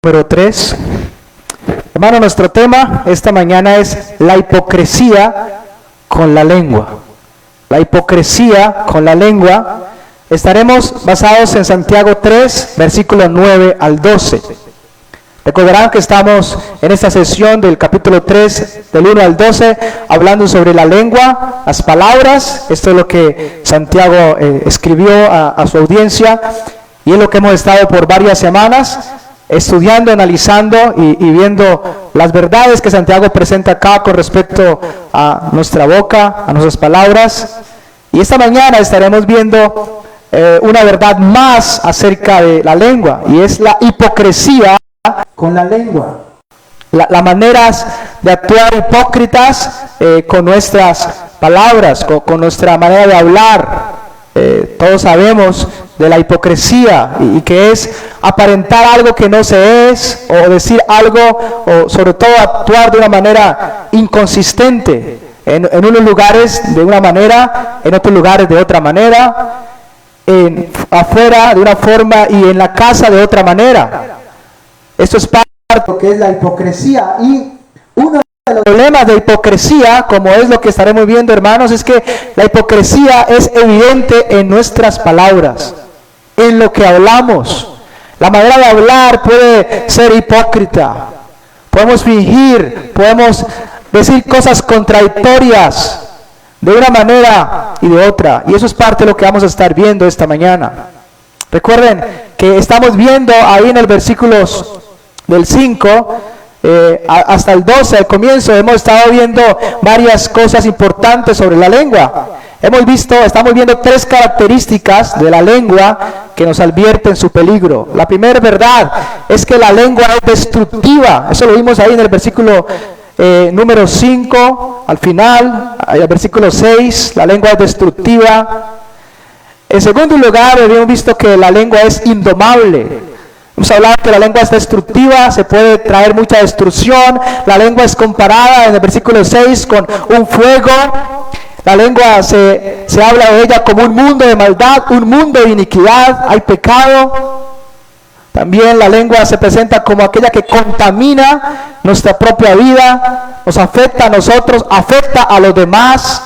Número 3. Hermano, nuestro tema esta mañana es la hipocresía con la lengua. La hipocresía con la lengua. Estaremos basados en Santiago 3, versículos 9 al 12. Recordarán que estamos en esta sesión del capítulo 3, del 1 al 12, hablando sobre la lengua, las palabras. Esto es lo que Santiago escribió a su audiencia, y es lo que hemos estado por varias semanas estudiando, analizando y viendo las verdades que Santiago presenta acá con respecto a nuestra boca, a nuestras palabras. Y esta mañana estaremos viendo una verdad más acerca de la lengua, y es la hipocresía con la lengua. Las maneras de actuar hipócritas con nuestras palabras, con nuestra manera de hablar. Todos sabemos de la hipocresía, y que es aparentar algo que no se es, o decir algo, o sobre todo actuar de una manera inconsistente. En unos lugares de una manera, en otros lugares de otra manera, afuera de una forma y en la casa de otra manera. Esto es parte de lo que es la hipocresía, y uno de los problemas de hipocresía, como es lo que estaremos viendo, hermanos, es que la hipocresía es evidente en nuestras palabras, en lo que hablamos. La manera de hablar puede ser hipócrita, podemos fingir, podemos decir cosas contradictorias de una manera y de otra, y eso es parte de lo que vamos a estar viendo esta mañana. Recuerden que estamos viendo ahí en el versículos del 5 hasta el 12, al comienzo, hemos estado viendo varias cosas importantes sobre la lengua. Estamos viendo 3 características de la lengua que nos advierten su peligro. La primera verdad es que la lengua es destructiva. Eso lo vimos ahí en el versículo número 5, al final, el versículo 6, la lengua es destructiva. En segundo lugar, habíamos visto que la lengua es indomable. Hemos hablado que la lengua es destructiva, se puede traer mucha destrucción. La lengua es comparada en el versículo 6 con un fuego. La lengua se habla de ella como un mundo de maldad, un mundo de iniquidad, hay pecado. También la lengua se presenta como aquella que contamina nuestra propia vida, nos afecta a nosotros, afecta a los demás.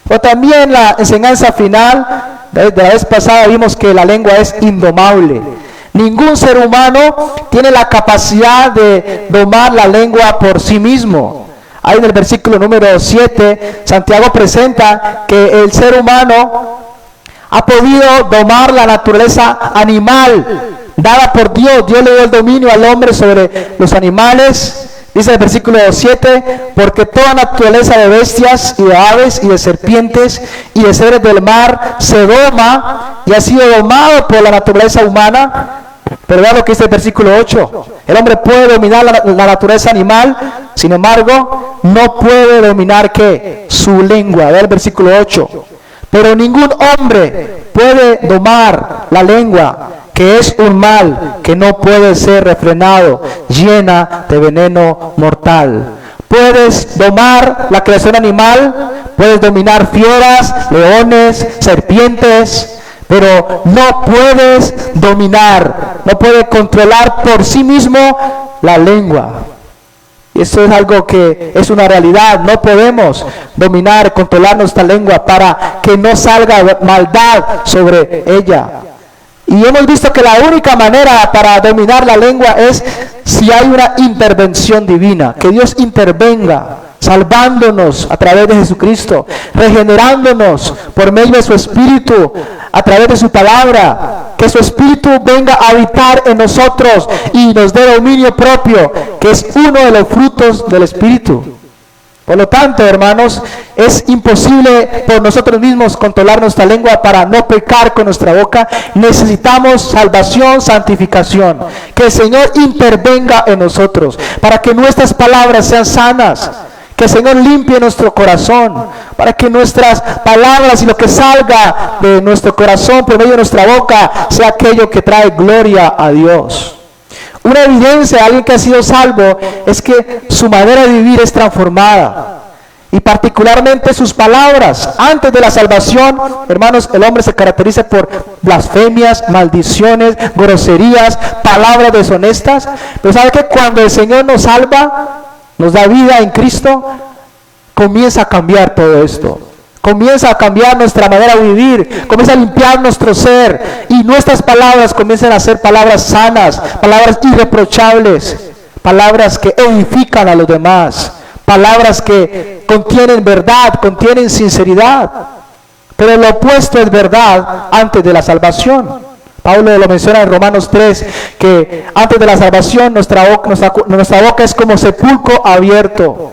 Pero también la enseñanza final de la vez pasada vimos que la lengua es indomable. Ningún ser humano tiene la capacidad de domar la lengua por sí mismo. Ahí en el versículo número 7, Santiago presenta que el ser humano ha podido domar la naturaleza animal dada por Dios. Dios le dio el dominio al hombre sobre los animales. Dice el versículo 7, porque toda naturaleza de bestias y de aves y de serpientes y de seres del mar se doma y ha sido domado por la naturaleza humana. Pero vean lo que dice el versículo 8. El hombre puede dominar la naturaleza animal, sin embargo, no puede dominar ¿qué? Su lengua. Vean el versículo 8. Pero ningún hombre puede domar la lengua, que es un mal que no puede ser refrenado, llena de veneno mortal. Puedes domar la creación animal, puedes dominar fieras, leones, serpientes, pero no puedes dominar, no puedes controlar por sí mismo la lengua. Y eso es algo que es una realidad. No podemos dominar, controlar nuestra lengua para que no salga maldad sobre ella. Y hemos visto que la única manera para dominar la lengua es si hay una intervención divina, que Dios intervenga, salvándonos a través de Jesucristo, regenerándonos por medio de su Espíritu, a través de su palabra, que su Espíritu venga a habitar en nosotros y nos dé dominio propio, que es uno de los frutos del Espíritu. Por lo tanto, hermanos, es imposible por nosotros mismos controlar nuestra lengua para no pecar con nuestra boca. Necesitamos salvación, santificación, que el Señor intervenga en nosotros para que nuestras palabras sean sanas, que el Señor limpie nuestro corazón, para que nuestras palabras y lo que salga de nuestro corazón por medio de nuestra boca sea aquello que trae gloria a Dios. Una evidencia de alguien que ha sido salvo es que su manera de vivir es transformada. y particularmente sus palabras. Antes de la salvación, hermanos, el hombre se caracteriza por blasfemias, maldiciones, groserías, palabras deshonestas. Pero ¿sabe qué? Cuando el Señor nos salva, nos da vida en Cristo, comienza a cambiar todo esto. Comienza a cambiar nuestra manera de vivir, comienza a limpiar nuestro ser, y nuestras palabras comienzan a ser palabras sanas, palabras irreprochables, palabras que edifican a los demás, palabras que contienen verdad, contienen sinceridad. Pero lo opuesto es verdad antes de la salvación. Pablo lo menciona en Romanos 3, que antes de la salvación nuestra boca es como sepulcro abierto.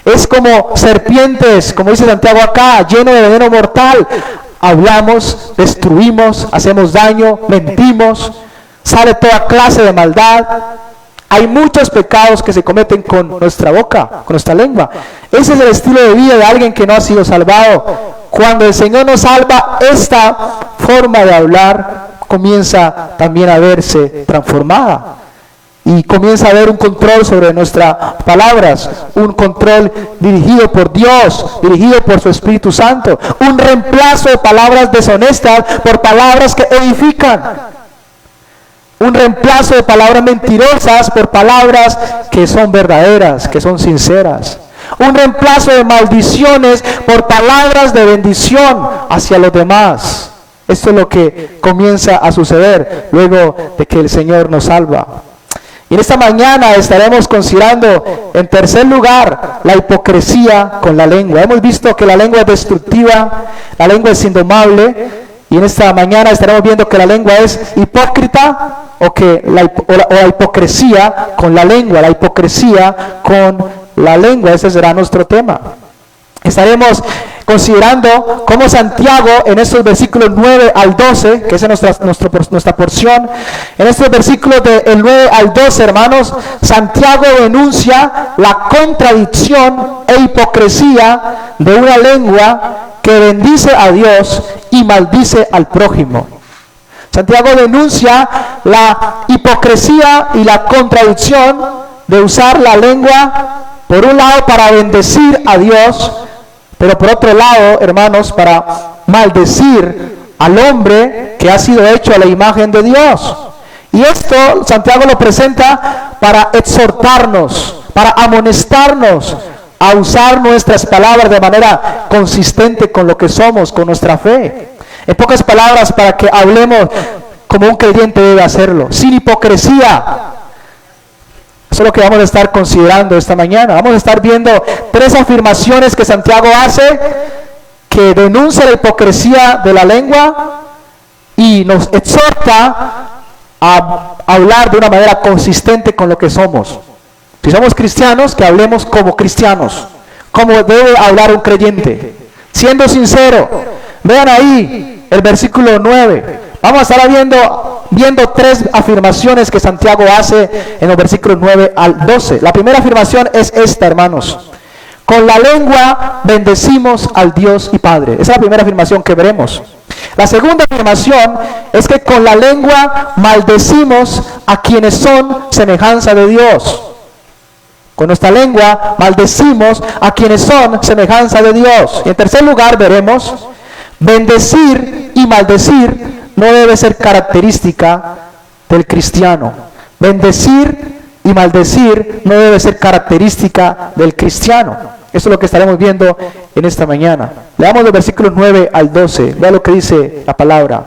Es como serpientes, como dice Santiago acá, lleno de veneno mortal. Hablamos, destruimos, hacemos daño, mentimos, sale toda clase de maldad. Hay muchos pecados que se cometen con nuestra boca, con nuestra lengua. Ese es el estilo de vida de alguien que no ha sido salvado. Cuando el Señor nos salva, esta forma de hablar comienza también a verse transformada. Y comienza a haber un control sobre nuestras palabras, un control dirigido por Dios, dirigido por su Espíritu Santo, un reemplazo de palabras deshonestas por palabras que edifican, un reemplazo de palabras mentirosas por palabras que son verdaderas, que son sinceras, un reemplazo de maldiciones por palabras de bendición hacia los demás. Esto es lo que comienza a suceder luego de que el Señor nos salva. Y en esta mañana estaremos considerando, en tercer lugar, la hipocresía con la lengua. Hemos visto que la lengua es destructiva, la lengua es indomable, y en esta mañana estaremos viendo que la lengua es hipócrita, o la hipocresía con la lengua, la hipocresía con la lengua. Ese será nuestro tema. Estaremos considerando cómo Santiago, en estos versículos 9 al 12, que es nuestra porción, en estos versículos del 9 al 12, hermanos, Santiago denuncia la contradicción e hipocresía de una lengua que bendice a Dios y maldice al prójimo. Santiago denuncia la hipocresía y la contradicción de usar la lengua, por un lado, para bendecir a Dios, pero por otro lado, hermanos, para maldecir al hombre que ha sido hecho a la imagen de Dios. Y esto Santiago lo presenta para exhortarnos, para amonestarnos a usar nuestras palabras de manera consistente con lo que somos, con nuestra fe. En pocas palabras, para que hablemos como un creyente debe hacerlo, sin hipocresía. Eso es lo que vamos a estar considerando esta mañana. Vamos a estar viendo 3 afirmaciones que Santiago hace, que denuncia la hipocresía de la lengua y nos exhorta a hablar de una manera consistente con lo que somos. Si somos cristianos, que hablemos como cristianos, como debe hablar un creyente, siendo sincero. Vean ahí el versículo 9. Vamos a estar viendo 3 afirmaciones que Santiago hace en los versículos 9 al 12. La primera afirmación es esta, hermanos: con la lengua bendecimos al Dios y Padre. Esa es la primera afirmación que veremos. La segunda afirmación es que con la lengua maldecimos a quienes son semejanza de Dios. Con nuestra lengua maldecimos a quienes son semejanza de Dios. Y en tercer lugar veremos, bendecir y maldecir no debe ser característica del cristiano. Bendecir y maldecir no debe ser característica del cristiano. Eso es lo que estaremos viendo en esta mañana. Leamos los versículos 9 al 12. Vea lo que dice la palabra.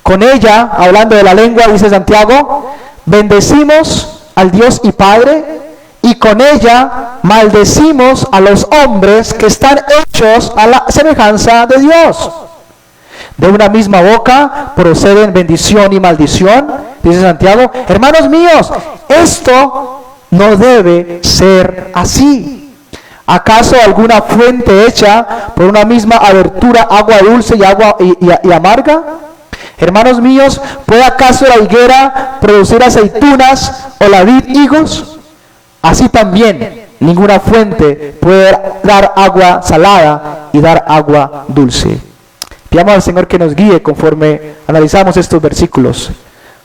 Con ella, hablando de la lengua, dice Santiago, bendecimos al Dios y Padre, y con ella maldecimos a los hombres que están hechos a la semejanza de Dios. De una misma boca proceden bendición y maldición, dice Santiago. Hermanos míos, esto no debe ser así. ¿Acaso alguna fuente hecha por una misma abertura, agua dulce y agua y amarga? Hermanos míos, ¿puede acaso la higuera producir aceitunas o la vid higos? Así también ninguna fuente puede dar agua salada y dar agua dulce. Pidamos al Señor que nos guíe conforme analizamos estos versículos.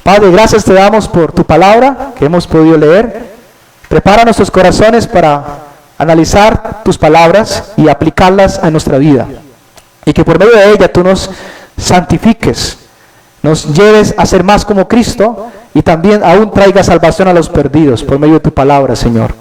Padre, gracias te damos por tu palabra que hemos podido leer. Prepara nuestros corazones para analizar tus palabras y aplicarlas a nuestra vida. Y que por medio de ella tú nos santifiques, nos lleves a ser más como Cristo y también aún traiga salvación a los perdidos por medio de tu palabra, Señor.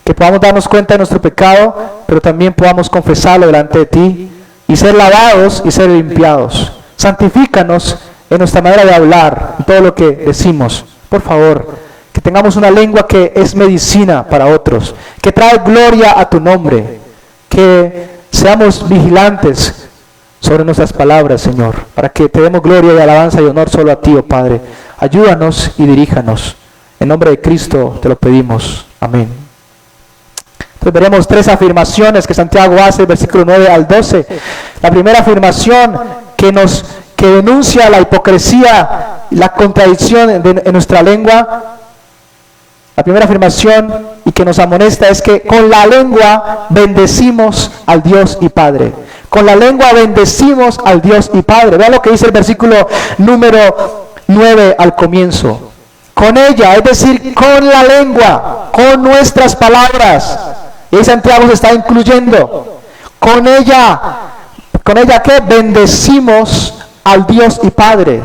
Que podamos darnos cuenta de nuestro pecado, pero también podamos confesarlo delante de ti y ser lavados y ser limpiados. Santifícanos en nuestra manera de hablar, en todo lo que decimos. Por favor, que tengamos una lengua que es medicina para otros, que trae gloria a tu nombre, que seamos vigilantes sobre nuestras palabras, Señor, para que te demos gloria y alabanza y honor solo a ti, oh Padre. Ayúdanos y diríjanos. En nombre de Cristo te lo pedimos. Amén. Entonces veremos 3 afirmaciones que Santiago hace, versículo 9 al 12. La primera afirmación que denuncia la hipocresía, la contradicción en nuestra lengua. La primera afirmación y que nos amonesta es que con la lengua bendecimos al Dios y Padre. Con la lengua bendecimos al Dios y Padre. Vean lo que dice el versículo número 9 al comienzo. Con ella, es decir, con la lengua, con nuestras palabras. Y Santiago se está incluyendo. Con ella ¿qué? Bendecimos al Dios y Padre.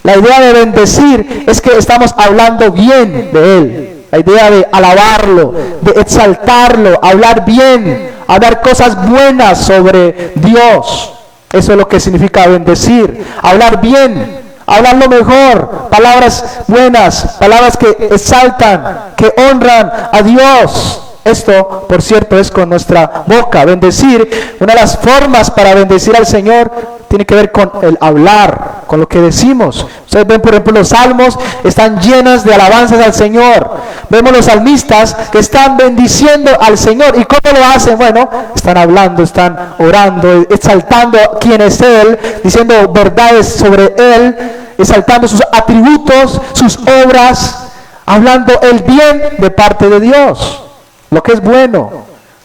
La idea de bendecir es que estamos hablando bien de Él. La idea de alabarlo, de exaltarlo, hablar bien, hablar cosas buenas sobre Dios. Eso es lo que significa bendecir. Hablar bien, hablar lo mejor, palabras buenas, palabras que exaltan, que honran a Dios. Esto, por cierto, es con nuestra boca. Bendecir, una de las formas para bendecir al Señor tiene que ver con el hablar, con lo que decimos. Ustedes ven, por ejemplo, los salmos están llenas de alabanzas al Señor. Vemos los salmistas que están bendiciendo al Señor. ¿Y cómo lo hacen? Bueno, están hablando, están orando, exaltando quién es Él, diciendo verdades sobre Él, exaltando sus atributos, sus obras, hablando el bien de parte de Dios. Lo que es bueno,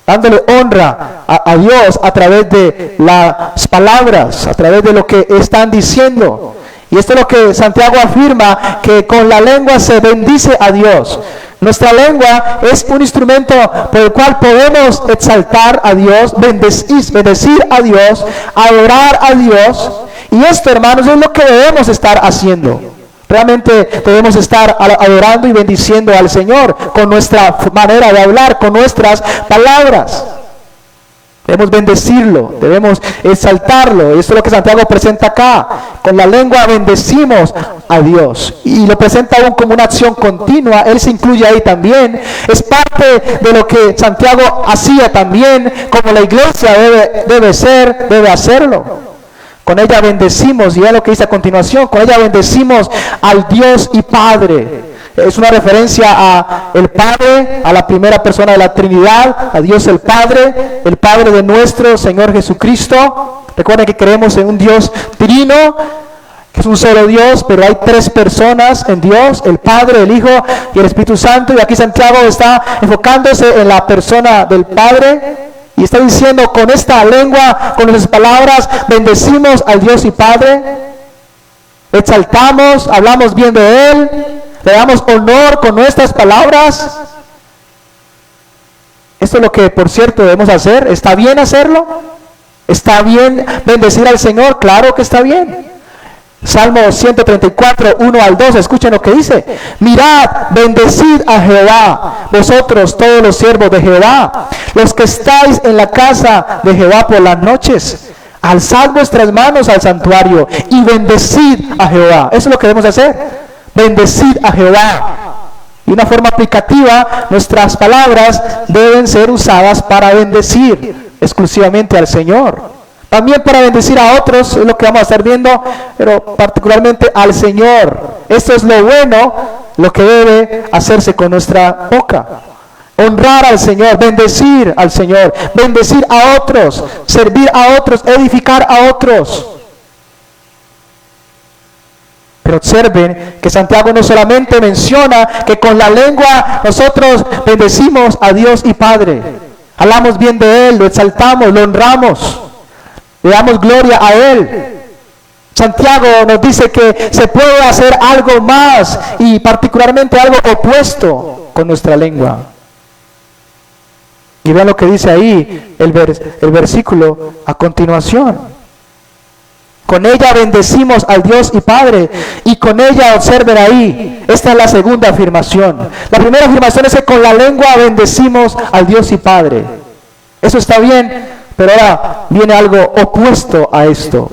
dándole honra a Dios a través de las palabras, a través de lo que están diciendo. Y esto es lo que Santiago afirma, que con la lengua se bendice a Dios. Nuestra lengua es un instrumento por el cual podemos exaltar a Dios, bendecir a Dios, adorar a Dios. Y esto, hermanos, es lo que debemos estar haciendo. Realmente debemos estar adorando y bendiciendo al Señor con nuestra manera de hablar, con nuestras palabras. Debemos bendecirlo, debemos exaltarlo. Y esto es lo que Santiago presenta acá. Con la lengua bendecimos a Dios. Y lo presenta aún como una acción continua. Él se incluye ahí también. Es parte de lo que Santiago hacía también, como la iglesia debe hacerlo. Con ella bendecimos, y es lo que dice a continuación, con ella bendecimos al Dios y Padre. Es una referencia a el Padre, a la primera persona de la Trinidad, a Dios el Padre de nuestro Señor Jesucristo. Recuerden que creemos en un Dios trino, que es un solo Dios, pero hay 3 personas en Dios, el Padre, el Hijo y el Espíritu Santo. Y aquí Santiago está enfocándose en la persona del Padre. Y está diciendo, con esta lengua, con nuestras palabras, bendecimos al Dios y Padre, exaltamos, hablamos bien de Él, le damos honor con nuestras palabras. Esto es lo que, por cierto, debemos hacer. ¿Está bien hacerlo? ¿Está bien bendecir al Señor? Claro que está bien. Salmo 134, 1 al 2, escuchen lo que dice. Mirad, bendecid a Jehová, vosotros todos los siervos de Jehová, los que estáis en la casa de Jehová por las noches. Alzad vuestras manos al santuario y bendecid a Jehová. Eso es lo que debemos hacer. Bendecid a Jehová. Y una forma aplicativa, nuestras palabras deben ser usadas para bendecir exclusivamente al Señor. También para bendecir a otros, es lo que vamos a estar viendo, pero particularmente al Señor. Esto es lo bueno, lo que debe hacerse con nuestra boca. Honrar al Señor, bendecir al Señor, bendecir a otros, servir a otros, edificar a otros. Pero observen que Santiago no solamente menciona que con la lengua nosotros bendecimos a Dios y Padre. Hablamos bien de Él, lo exaltamos, lo honramos. Le damos gloria a Él. Santiago nos dice que se puede hacer algo más y particularmente algo opuesto con nuestra lengua. Y vean lo que dice ahí el versículo a continuación. Con ella bendecimos al Dios y Padre, y con ella, observen ahí, esta es la segunda afirmación. La primera afirmación es que con la lengua bendecimos al Dios y Padre. Eso está bien, pero ahora viene algo opuesto a esto.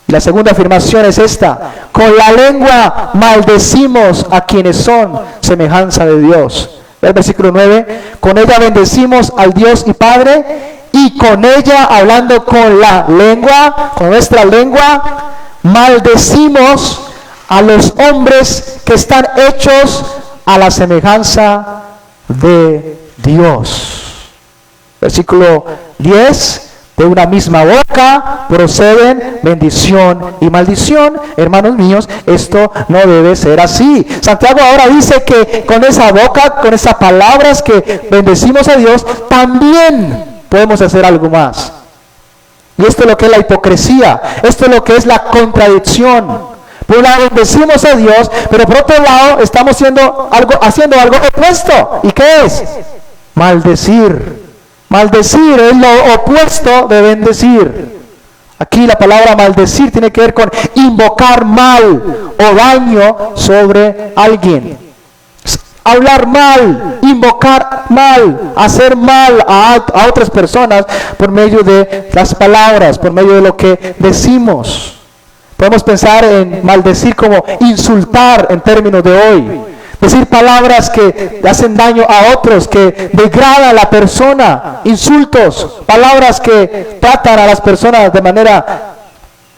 Y la segunda afirmación es esta: con la lengua maldecimos a quienes son semejanza de Dios. El versículo 9, con ella bendecimos al Dios y Padre, y con ella, hablando con la lengua, con nuestra lengua, maldecimos a los hombres que están hechos a la semejanza de Dios. Versículo 10, de una misma boca proceden bendición y maldición. Hermanos míos, esto no debe ser así. Santiago ahora dice que con esa boca, con esas palabras que bendecimos a Dios, también podemos hacer algo más. Y esto es lo que es la hipocresía. Esto es lo que es la contradicción. Por un lado bendecimos a Dios, pero por otro lado estamos haciendo algo opuesto. ¿Y qué es? Maldecir. Maldecir es lo opuesto de bendecir. Aquí la palabra maldecir tiene que ver con invocar mal o daño sobre alguien. Hablar mal, invocar mal, hacer mal a otras personas por medio de las palabras, por medio de lo que decimos. Podemos pensar en maldecir como insultar en términos de hoy. Decir palabras que hacen daño a otros, que degradan a la persona. Insultos, palabras que tratan a las personas de manera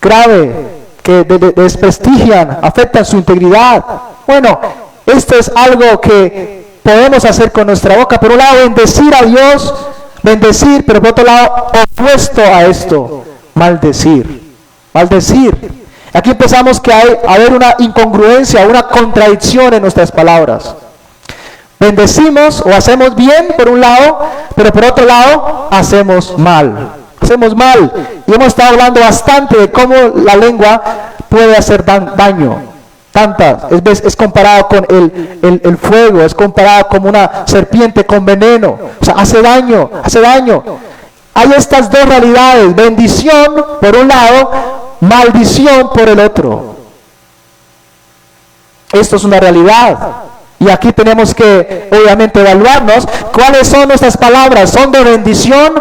grave, que desprestigian, afectan su integridad. Bueno, esto es algo que podemos hacer con nuestra boca. Por un lado, bendecir a Dios, bendecir, pero por otro lado, opuesto a esto, maldecir. Maldecir. Aquí empezamos que hay haber una incongruencia, una contradicción en nuestras palabras. Bendecimos o hacemos bien por un lado, pero por otro lado, hacemos mal. Hacemos mal. Y hemos estado hablando bastante de cómo la lengua puede hacer daño. Es comparado con el fuego, es comparado como una serpiente con veneno. O sea, hace daño. Hay estas dos realidades: bendición por un lado, maldición por el otro. Esto es una realidad. Y aquí tenemos que, obviamente, evaluarnos cuáles son nuestras palabras. ¿Son de bendición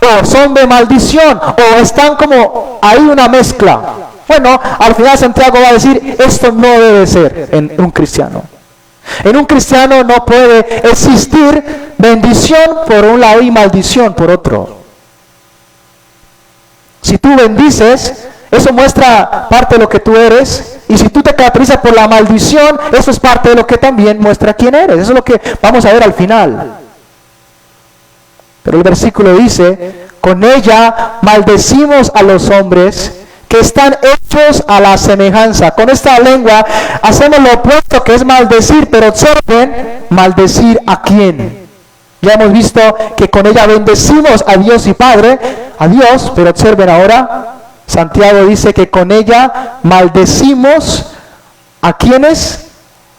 o son de maldición? ¿O están como ahí una mezcla? Bueno, al final Santiago va a decir, esto no debe ser en un cristiano. En un cristiano no puede existir bendición por un lado y maldición por otro. Si tú bendices, eso muestra parte de lo que tú eres. Y si tú te caracterizas por la maldición, eso es parte de lo que también muestra quién eres. Eso es lo que vamos a ver al final. Pero el versículo dice, con ella maldecimos a los hombres que están hechos a la semejanza. Con esta lengua hacemos lo opuesto, que es maldecir, pero observen, maldecir a quién. Ya hemos visto que con ella bendecimos a Dios y Padre, a Dios, pero observen ahora, Santiago dice que con ella maldecimos a quienes,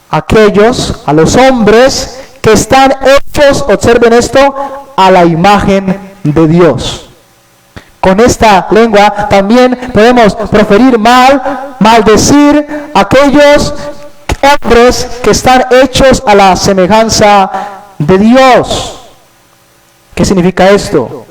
aquellos, a los hombres que están hechos, observen esto, a la imagen de Dios. Con esta lengua también podemos proferir maldecir a aquellos hombres que están hechos a la semejanza de Dios. ¿Qué significa esto?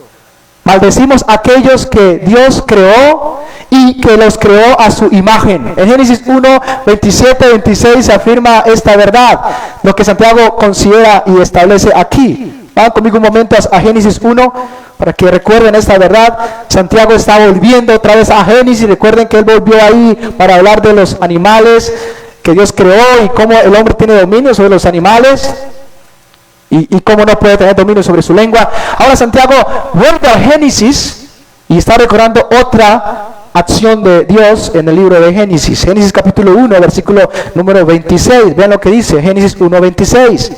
Maldecimos a aquellos que Dios creó y que los creó a su imagen. En Génesis 1, 27, 26 se afirma esta verdad, lo que Santiago considera y establece aquí. Van conmigo un momento a Génesis 1 para que recuerden esta verdad. Santiago está volviendo otra vez a Génesis. Recuerden que él volvió ahí para hablar de los animales que Dios creó y cómo el hombre tiene dominio sobre los animales y cómo no puede tener dominio sobre su lengua. Ahora Santiago vuelve a Génesis y está recordando otra acción de Dios en el libro de Génesis. Génesis capítulo 1, versículo número 26. Vean lo que dice Génesis 1, 26.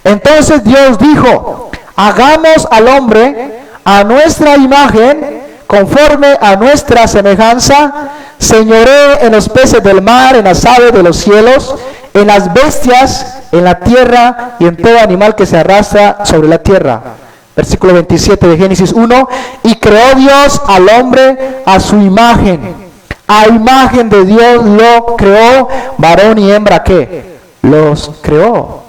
Entonces Dios dijo, hagamos al hombre a nuestra imagen, conforme a nuestra semejanza, señoree en los peces del mar, en las aves de los cielos, en las bestias, en la tierra y en todo animal que se arrastra sobre la tierra. Versículo 27 de Génesis 1. Y creó Dios al hombre a su imagen. A imagen de Dios lo creó, varón y hembra, ¿qué? Los creó.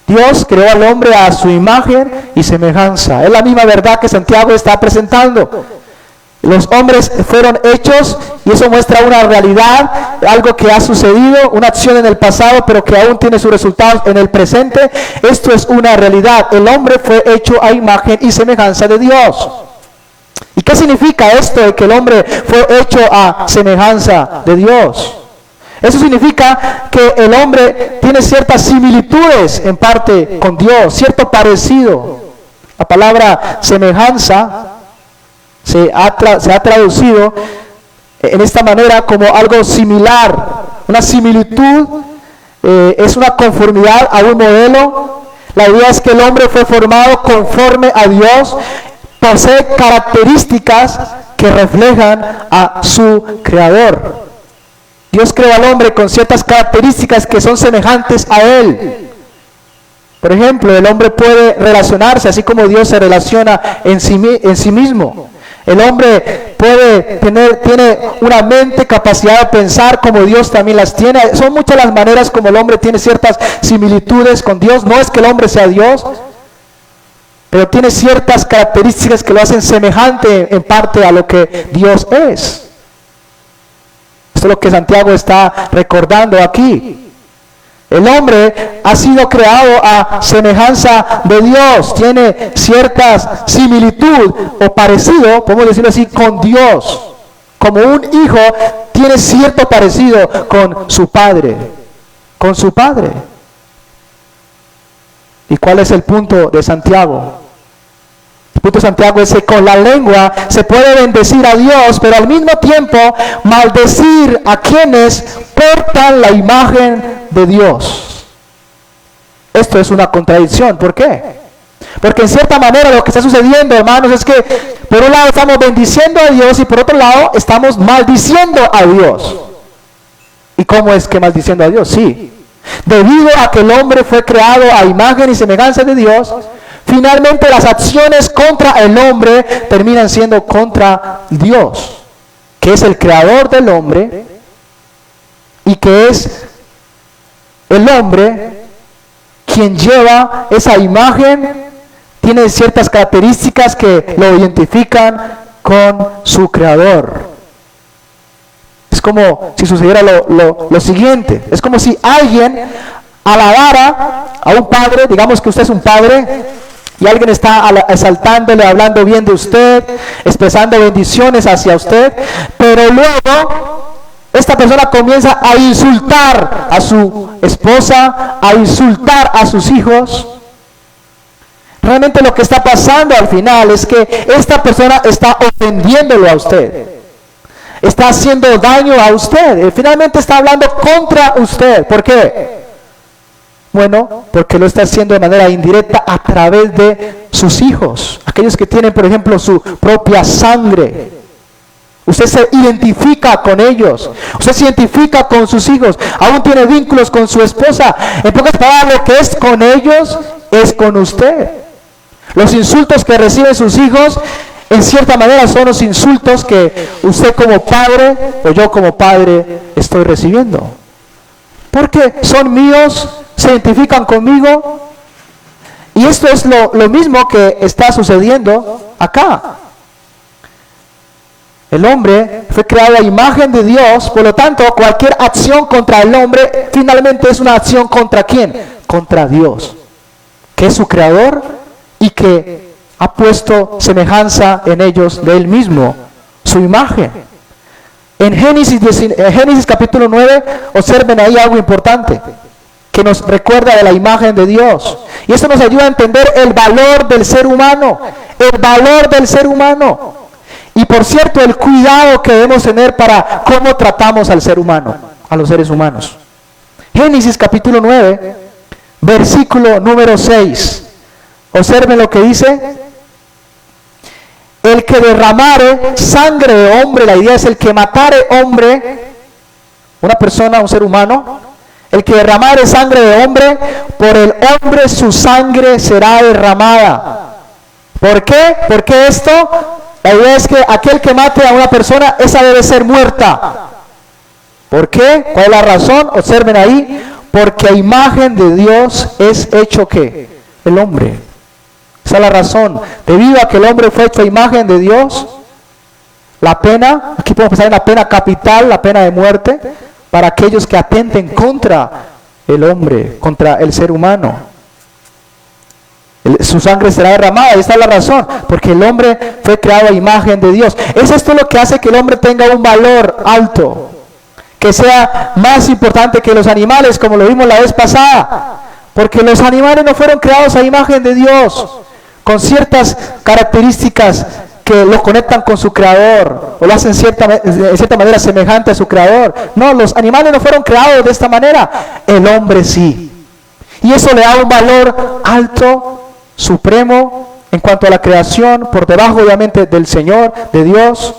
Dios creó al hombre a su imagen y semejanza. Es la misma verdad que Santiago está presentando. Los hombres fueron hechos y eso muestra una realidad, algo que ha sucedido, una acción en el pasado, pero que aún tiene sus resultados en el presente. Esto es una realidad. El hombre fue hecho a imagen y semejanza de Dios. ¿Y qué significa esto de que el hombre fue hecho a semejanza de Dios? Eso significa que el hombre tiene ciertas similitudes en parte con Dios, cierto parecido. La palabra semejanza se ha traducido en esta manera como algo similar. Una similitud es una conformidad a un modelo. La idea es que el hombre fue formado conforme a Dios, posee características que reflejan a su creador. Dios creó al hombre con ciertas características que son semejantes a él. Por ejemplo, el hombre puede relacionarse así como Dios se relaciona en sí mismo. El hombre tiene una mente, capacidad de pensar como Dios también las tiene. Son muchas las maneras como el hombre tiene ciertas similitudes con Dios. No es que el hombre sea Dios, pero tiene ciertas características que lo hacen semejante en parte a lo que Dios es. Esto es lo que Santiago está recordando aquí. El hombre ha sido creado a semejanza de Dios, tiene cierta similitud o parecido, podemos decirlo así, con Dios. Como un hijo tiene cierto parecido con su padre, ¿Y cuál es el punto de Santiago? El punto de Santiago es que con la lengua se puede bendecir a Dios, pero al mismo tiempo maldecir a quienes portan la imagen de Dios. Esto es una contradicción. ¿Por qué? Porque en cierta manera lo que está sucediendo, hermanos, es que por un lado estamos bendiciendo a Dios y por otro lado estamos maldiciendo a Dios. ¿Y cómo es que maldiciendo a Dios? Sí. Debido a que el hombre fue creado a imagen y semejanza de Dios, finalmente las acciones contra el hombre terminan siendo contra Dios, que es el creador del hombre y que es el hombre quien lleva esa imagen, tiene ciertas características que lo identifican con su creador. Es como si sucediera lo siguiente, es como si alguien alabara a un padre, digamos que usted es un padre, y alguien está exaltándole, hablando bien de usted, expresando bendiciones hacia usted, pero luego esta persona comienza a insultar a su esposa, a insultar a sus hijos. Realmente lo que está pasando al final es que esta persona está ofendiéndolo a usted, está haciendo daño a usted, finalmente está hablando contra usted. ¿Por qué? Bueno, porque lo está haciendo de manera indirecta a través de sus hijos, aquellos que tienen, por ejemplo, su propia sangre. Usted se identifica con ellos, usted se identifica con sus hijos, aún tiene vínculos con su esposa. En pocas palabras, lo que es con ellos es con usted. Los insultos que reciben sus hijos, en cierta manera, son los insultos que usted como padre o yo como padre estoy recibiendo. Porque son míos, se identifican conmigo. Y esto es lo mismo que está sucediendo acá. El hombre fue creado a imagen de Dios, por lo tanto, cualquier acción contra el hombre finalmente es una acción contra ¿quién? Contra Dios, que es su creador y que ha puesto semejanza en ellos de él mismo, su imagen. En Génesis capítulo 9, observen ahí algo importante que nos recuerda de la imagen de Dios. Y esto nos ayuda a entender el valor del ser humano, el valor del ser humano. Y por cierto, el cuidado que debemos tener para cómo tratamos al ser humano, a los seres humanos. Génesis capítulo 9, versículo número 6. Observen lo que dice. El que derramare sangre de hombre, la idea es el que matare hombre, una persona, un ser humano. El que derramare sangre de hombre, por el hombre su sangre será derramada. ¿Por qué? ¿Por qué esto? La idea es que aquel que mate a una persona, esa debe ser muerta. ¿Por qué? ¿Cuál es la razón? Observen ahí. Porque a imagen de Dios es hecho ¿qué? El hombre. Esa es la razón. Debido a que el hombre fue hecho a imagen de Dios, la pena, aquí podemos pensar en la pena capital, la pena de muerte, para aquellos que atenten contra el hombre, contra el ser humano. Su sangre será derramada, esta es la razón, porque el hombre fue creado a imagen de Dios. Es esto lo que hace que el hombre tenga un valor alto, que sea más importante que los animales, como lo vimos la vez pasada, porque los animales no fueron creados a imagen de Dios, con ciertas características que lo conectan con su creador, o lo hacen de cierta manera semejante a su creador. No, los animales no fueron creados de esta manera, el hombre sí. Y eso le da un valor alto, supremo, en cuanto a la creación, por debajo obviamente del Señor, de Dios.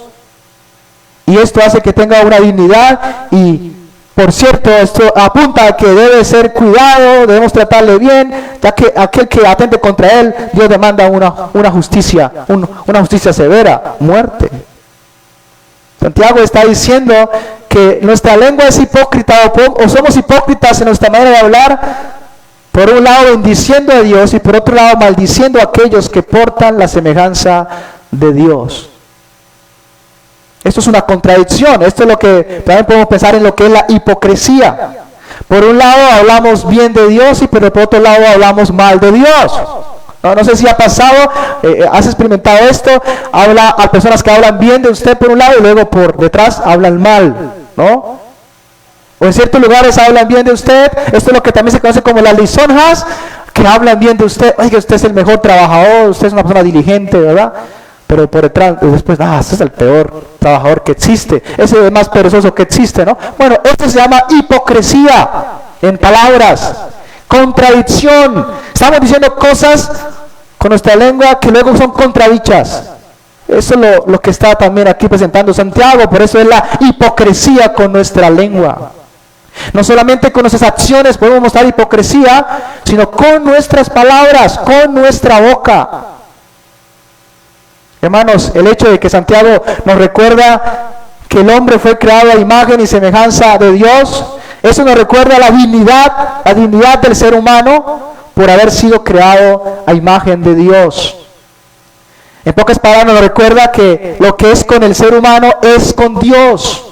Y esto hace que tenga una dignidad y, por cierto, esto apunta a que debe ser cuidado, debemos tratarle bien, ya que aquel que atente contra él, Dios demanda una justicia severa, muerte. Santiago está diciendo que nuestra lengua es hipócrita o somos hipócritas en nuestra manera de hablar, por un lado bendiciendo a Dios y por otro lado maldiciendo a aquellos que portan la semejanza de Dios. Esto es una contradicción. Esto es lo que también podemos pensar en lo que es la hipocresía. Por un lado hablamos bien de Dios y por otro lado hablamos mal de Dios. No sé si ha pasado, has experimentado esto. Habla a personas que hablan bien de usted por un lado y luego por detrás hablan mal, ¿no? O en ciertos lugares hablan bien de usted. Esto es lo que también se conoce como las lisonjas, que hablan bien de usted. Oiga, usted es el mejor trabajador, usted es una persona diligente, ¿verdad? Pero por detrás, después, este es el peor trabajador que existe, ese es el más perezoso que existe, ¿no? Bueno, esto se llama hipocresía, en palabras, contradicción. Estamos diciendo cosas con nuestra lengua que luego son contradichas. Eso es lo que está también aquí presentando Santiago, por eso es la hipocresía con nuestra lengua. No solamente con nuestras acciones podemos mostrar hipocresía, sino con nuestras palabras, con nuestra boca. Hermanos, el hecho de que Santiago nos recuerda que el hombre fue creado a imagen y semejanza de Dios, eso nos recuerda la dignidad del ser humano por haber sido creado a imagen de Dios. En pocas palabras nos recuerda que lo que es con el ser humano es con Dios.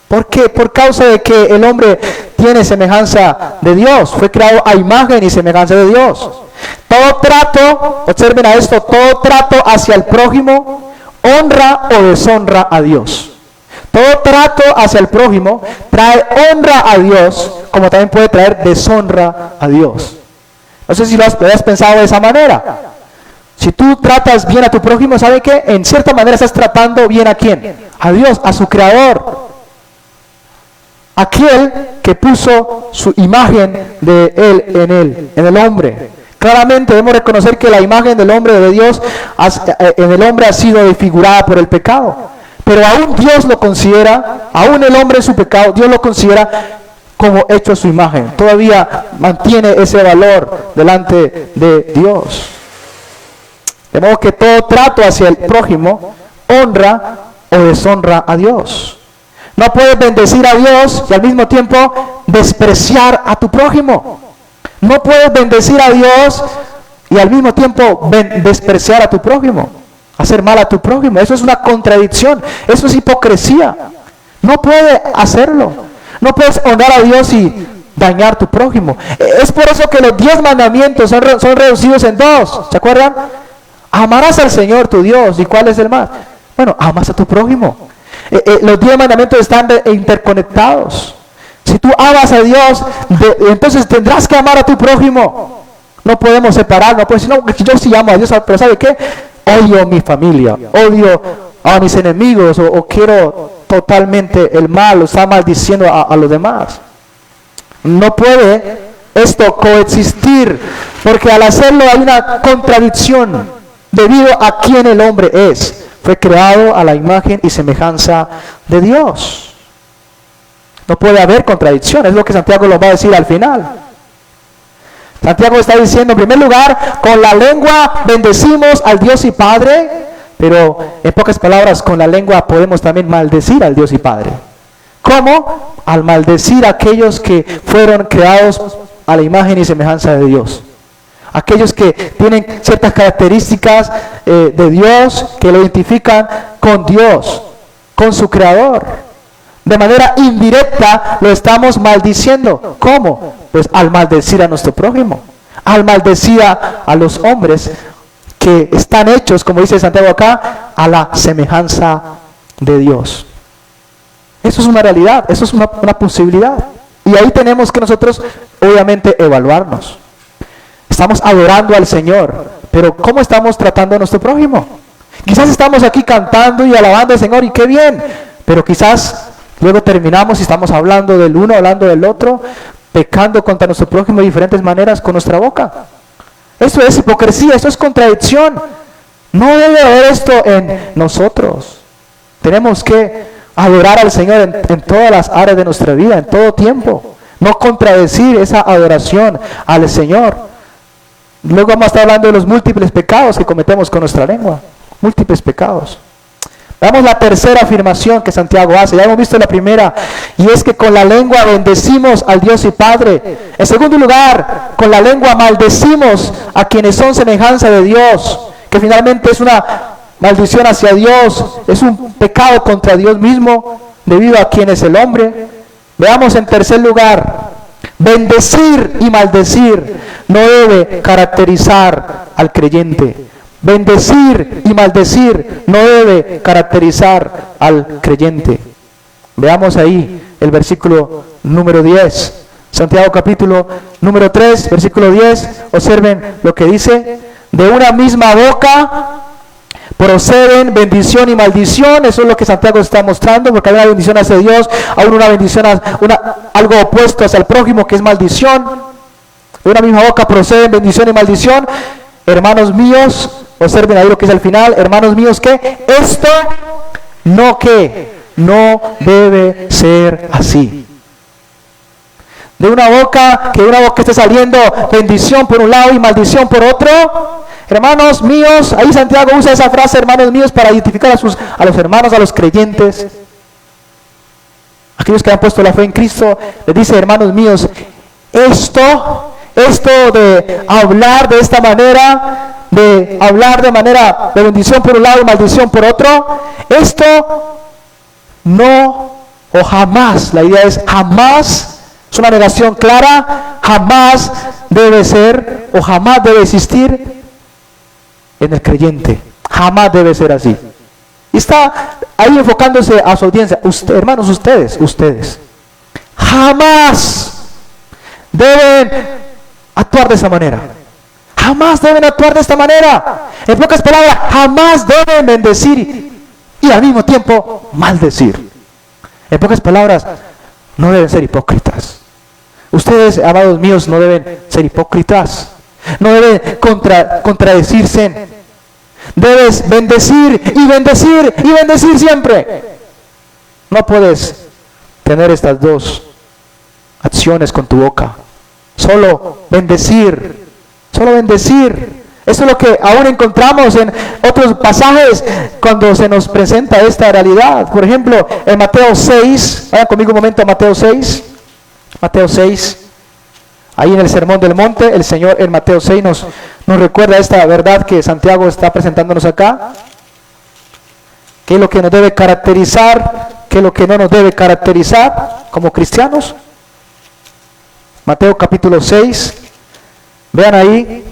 ¿Por qué? Por causa de que el hombre tiene semejanza de Dios, fue creado a imagen y semejanza de Dios. Todo trato, observen a esto, todo trato hacia el prójimo honra o deshonra a Dios. Todo trato hacia el prójimo trae honra a Dios, como también puede traer deshonra a Dios. No sé si lo has pensado de esa manera. Si tú tratas bien a tu prójimo, ¿sabe qué? En cierta manera estás tratando bien a ¿quién? A Dios, a su creador. Aquel que puso su imagen de él en el hombre. Claramente debemos reconocer que la imagen del hombre de Dios en el hombre ha sido desfigurada por el pecado. Pero aún Dios lo considera, aún el hombre en su pecado, Dios lo considera como hecho a su imagen. Todavía mantiene ese valor delante de Dios. De modo que todo trato hacia el prójimo honra o deshonra a Dios. No puedes bendecir a Dios y al mismo tiempo despreciar a tu prójimo. No puedes bendecir a Dios y al mismo tiempo despreciar a tu prójimo, hacer mal a tu prójimo. Eso es una contradicción, eso es hipocresía. No puedes hacerlo. No puedes honrar a Dios y dañar a tu prójimo. Es por eso que los 10 mandamientos son reducidos en 2. ¿Se acuerdan? Amarás al Señor tu Dios. ¿Y cuál es el más? Bueno, amas a tu prójimo. Los 10 mandamientos están interconectados. Si tú amas a Dios, entonces tendrás que amar a tu prójimo. No podemos separar, no puedes decir, no, yo sí amo a Dios, pero ¿sabe qué? Odio a mi familia, odio a mis enemigos, o quiero totalmente el mal, o está maldiciendo a los demás. No puede esto coexistir, porque al hacerlo hay una contradicción, debido a quién el hombre es. Fue creado a la imagen y semejanza de Dios. No puede haber contradicción, es lo que Santiago nos va a decir al final. Santiago está diciendo, en primer lugar, con la lengua bendecimos al Dios y Padre, pero en pocas palabras, con la lengua podemos también maldecir al Dios y Padre. ¿Cómo? Al maldecir a aquellos que fueron creados a la imagen y semejanza de Dios. Aquellos que tienen ciertas características de Dios, que lo identifican con Dios, con su Creador. De manera indirecta lo estamos maldiciendo. ¿Cómo? Pues al maldecir a nuestro prójimo, al maldecir a los hombres que están hechos, como dice Santiago acá, a la semejanza de Dios. Eso es una realidad, eso es una posibilidad. Y ahí tenemos que nosotros, obviamente, evaluarnos. Estamos adorando al Señor, pero ¿cómo estamos tratando a nuestro prójimo? Quizás estamos aquí cantando y alabando al Señor, y qué bien, pero quizás luego terminamos y estamos hablando del uno, hablando del otro, pecando contra nuestro prójimo de diferentes maneras con nuestra boca. Eso es hipocresía, eso es contradicción. No debe haber esto en nosotros. Tenemos que adorar al Señor en todas las áreas de nuestra vida, en todo tiempo. No contradecir esa adoración al Señor. Luego vamos a estar hablando de los múltiples pecados que cometemos con nuestra lengua. Múltiples pecados. Veamos la tercera afirmación que Santiago hace. Ya hemos visto la primera, y es que con la lengua bendecimos al Dios y Padre. En segundo lugar, con la lengua maldecimos a quienes son semejanza de Dios, que finalmente es una maldición hacia Dios, es un pecado contra Dios mismo, debido a quien es el hombre. Veamos en tercer lugar, bendecir y maldecir no debe caracterizar al creyente. Bendecir y maldecir no debe caracterizar al creyente. Veamos ahí el versículo número 10. Santiago capítulo número 3, versículo 10. Observen lo que dice. De una misma boca proceden bendición y maldición. Eso es lo que Santiago está mostrando, porque hay una bendición hacia Dios, aún una bendición, algo opuesto hacia el prójimo, que es maldición. De una misma boca proceden bendición y maldición. Hermanos míos, observen ahí lo que es al final. Hermanos míos, que esto no debe ser así. De una boca, que de una boca esté saliendo bendición por un lado y maldición por otro. Hermanos míos, ahí Santiago usa esa frase, hermanos míos, para identificar a los hermanos, a los creyentes, aquellos que han puesto la fe en Cristo. Les dice, hermanos míos, esto de hablar de esta manera, de hablar de manera de bendición por un lado y maldición por otro, esto no, o jamás, la idea es jamás, es una negación clara, jamás debe ser o jamás debe existir en el creyente. Jamás debe ser así. Y está ahí enfocándose a su audiencia. Hermanos, ustedes jamás deben actuar de esa manera. Jamás deben actuar de esta manera. En pocas palabras, jamás deben bendecir y al mismo tiempo maldecir. En pocas palabras, no deben ser hipócritas. Ustedes, amados míos, no deben ser hipócritas. No deben contradecirse. Debes bendecir y bendecir y bendecir siempre. No puedes tener estas dos acciones con tu boca. Solo bendecir. Solo bendecir. Eso es lo que aún encontramos en otros pasajes cuando se nos presenta esta realidad. Por ejemplo, en Mateo 6. Vayan conmigo un momento a Mateo 6. Mateo 6. Ahí en el Sermón del Monte, el Señor en Mateo 6 nos recuerda esta verdad que Santiago está presentándonos acá. ¿Qué es lo que nos debe caracterizar? ¿Qué es lo que no nos debe caracterizar como cristianos? Mateo capítulo 6. Vean ahí.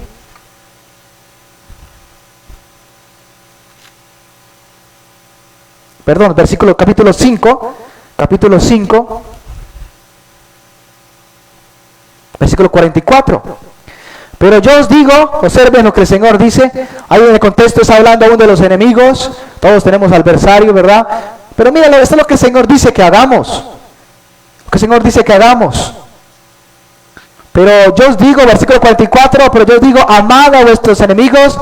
Perdón, capítulo 5. Capítulo 5. Versículo 44. Pero yo os digo, observen lo que el Señor dice. Ahí en el contexto está hablando aún de los enemigos. Todos tenemos adversarios, ¿verdad? Pero mira, esto es lo que el Señor dice que hagamos. Lo que el Señor dice que hagamos. Pero yo os digo, versículo 44, pero yo os digo, amad a vuestros enemigos.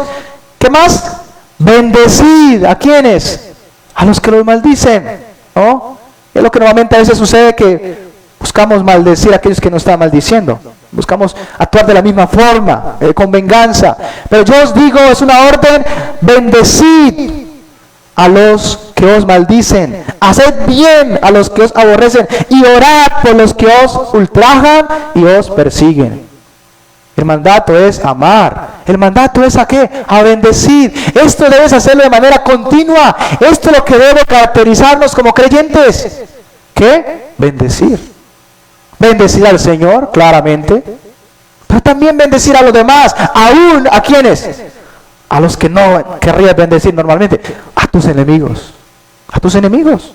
¿Qué más? Bendecid. ¿A quiénes? A los que los maldicen, ¿no? Es lo que normalmente a veces sucede, que Buscamos maldecir a aquellos que nos están maldiciendo. Buscamos actuar de la misma forma, con venganza. Pero yo os digo, es una orden, bendecid a los que os maldicen, haced bien a los que os aborrecen y orad por los que os ultrajan y os persiguen. El mandato es amar. El mandato es ¿a qué? A bendecir. Esto debes hacerlo de manera continua. Esto es lo que debe caracterizarnos como creyentes. ¿Qué? Bendecir. Bendecir al Señor, claramente. Pero también bendecir a los demás. Aún, ¿a quiénes? A los que no querrías bendecir normalmente. A tus enemigos. A tus enemigos.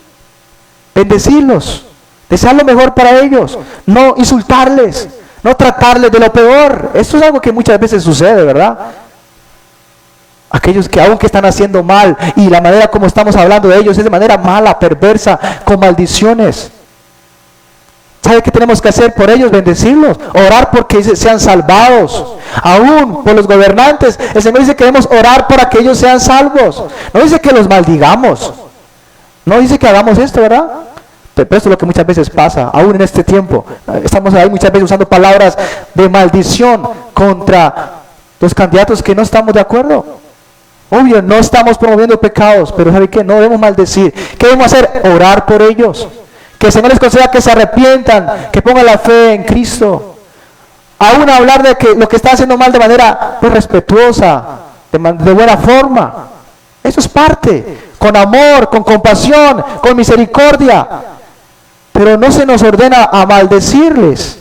Bendecirlos. Desear lo mejor para ellos. No insultarles. No tratarles de lo peor. Esto es algo que muchas veces sucede, ¿verdad? Aquellos que aunque están haciendo mal y la manera como estamos hablando de ellos es de manera mala, perversa, con maldiciones. ¿Sabe qué tenemos que hacer por ellos? Bendecirlos, orar porque sean salvados. Aún por los gobernantes, el Señor dice que debemos orar para que ellos sean salvos. No dice que los maldigamos. No dice que hagamos esto, ¿verdad? Pero esto es lo que muchas veces pasa, aún en este tiempo. Estamos ahí muchas veces usando palabras de maldición contra los candidatos que no estamos de acuerdo. Obvio, no estamos promoviendo pecados, pero ¿sabe qué? No debemos maldecir. ¿Qué debemos hacer? Orar por ellos. Que el Señor les conceda que se arrepientan, que pongan la fe en Cristo. Aún hablar de que lo que está haciendo mal de manera respetuosa, de buena forma. Eso es parte, con amor, con compasión, con misericordia. Pero no se nos ordena a maldecirles.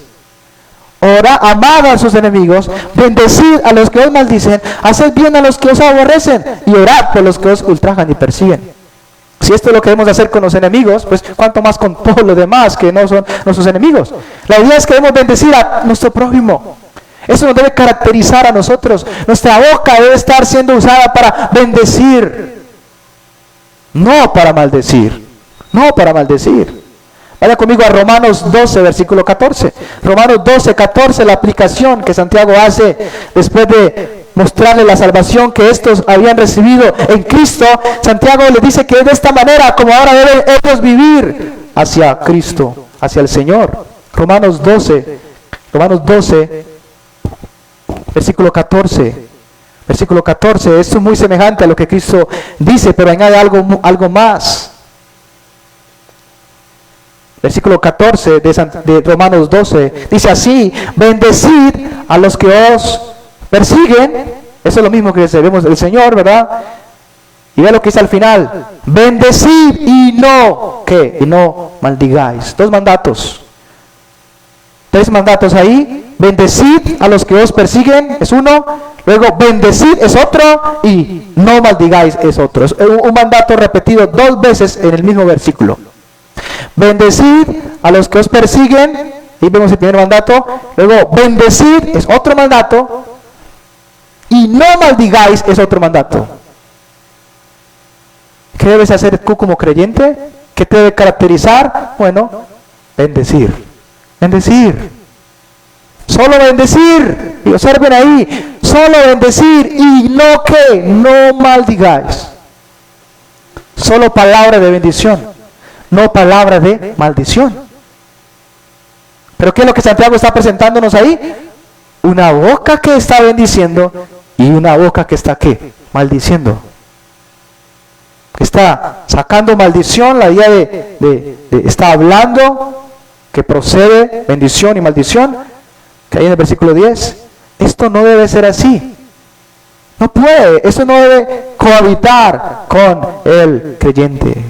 Amad a sus enemigos, bendecid a los que os maldicen, haced bien a los que os aborrecen y orad por los que os ultrajan y persiguen. Si esto es lo que debemos hacer con los enemigos, pues cuánto más con todos los demás que no son nuestros enemigos. La idea es que debemos bendecir a nuestro prójimo. Eso nos debe caracterizar a nosotros. Nuestra boca debe estar siendo usada para bendecir, no para maldecir. No para maldecir. Vaya conmigo a Romanos 12, versículo 14. Romanos 12, 14, la aplicación que Santiago hace después de mostrarle la salvación que estos habían recibido en Cristo. Santiago les dice que es de esta manera como ahora deben ellos vivir hacia Cristo, hacia el Señor. Romanos 12, versículo 14. Versículo 14, esto es muy semejante a lo que Cristo dice, pero añade algo más. Versículo 14 de Romanos 12, dice así: bendecid a los que os persiguen. Eso es lo mismo que recibimos del Señor, ¿verdad? Y ve lo que dice al final: bendecid y no, ¿qué? Y no maldigáis. Dos mandatos. Tres mandatos ahí. Bendecid a los que os persiguen, es uno. Luego bendecid es otro. Y no maldigáis es otro. Es un mandato repetido dos veces en el mismo versículo. Bendecid a los que os persiguen. Y vemos el primer mandato. Luego bendecid es otro mandato. Y no maldigáis es otro mandato. ¿Qué debes hacer tú como creyente? ¿Qué te debe caracterizar? Bueno, bendecir. Bendecir. Solo bendecir. Y observen ahí. Solo bendecir y no que no maldigáis. Solo palabra de bendición. No palabra de maldición. ¿Pero qué es lo que Santiago está presentándonos ahí? Una boca que está bendiciendo y una boca que está ¿qué? Maldiciendo. Está sacando maldición, la idea está hablando que procede bendición y maldición, que hay en el versículo 10. Esto no debe ser así. No puede, esto no debe cohabitar con el creyente.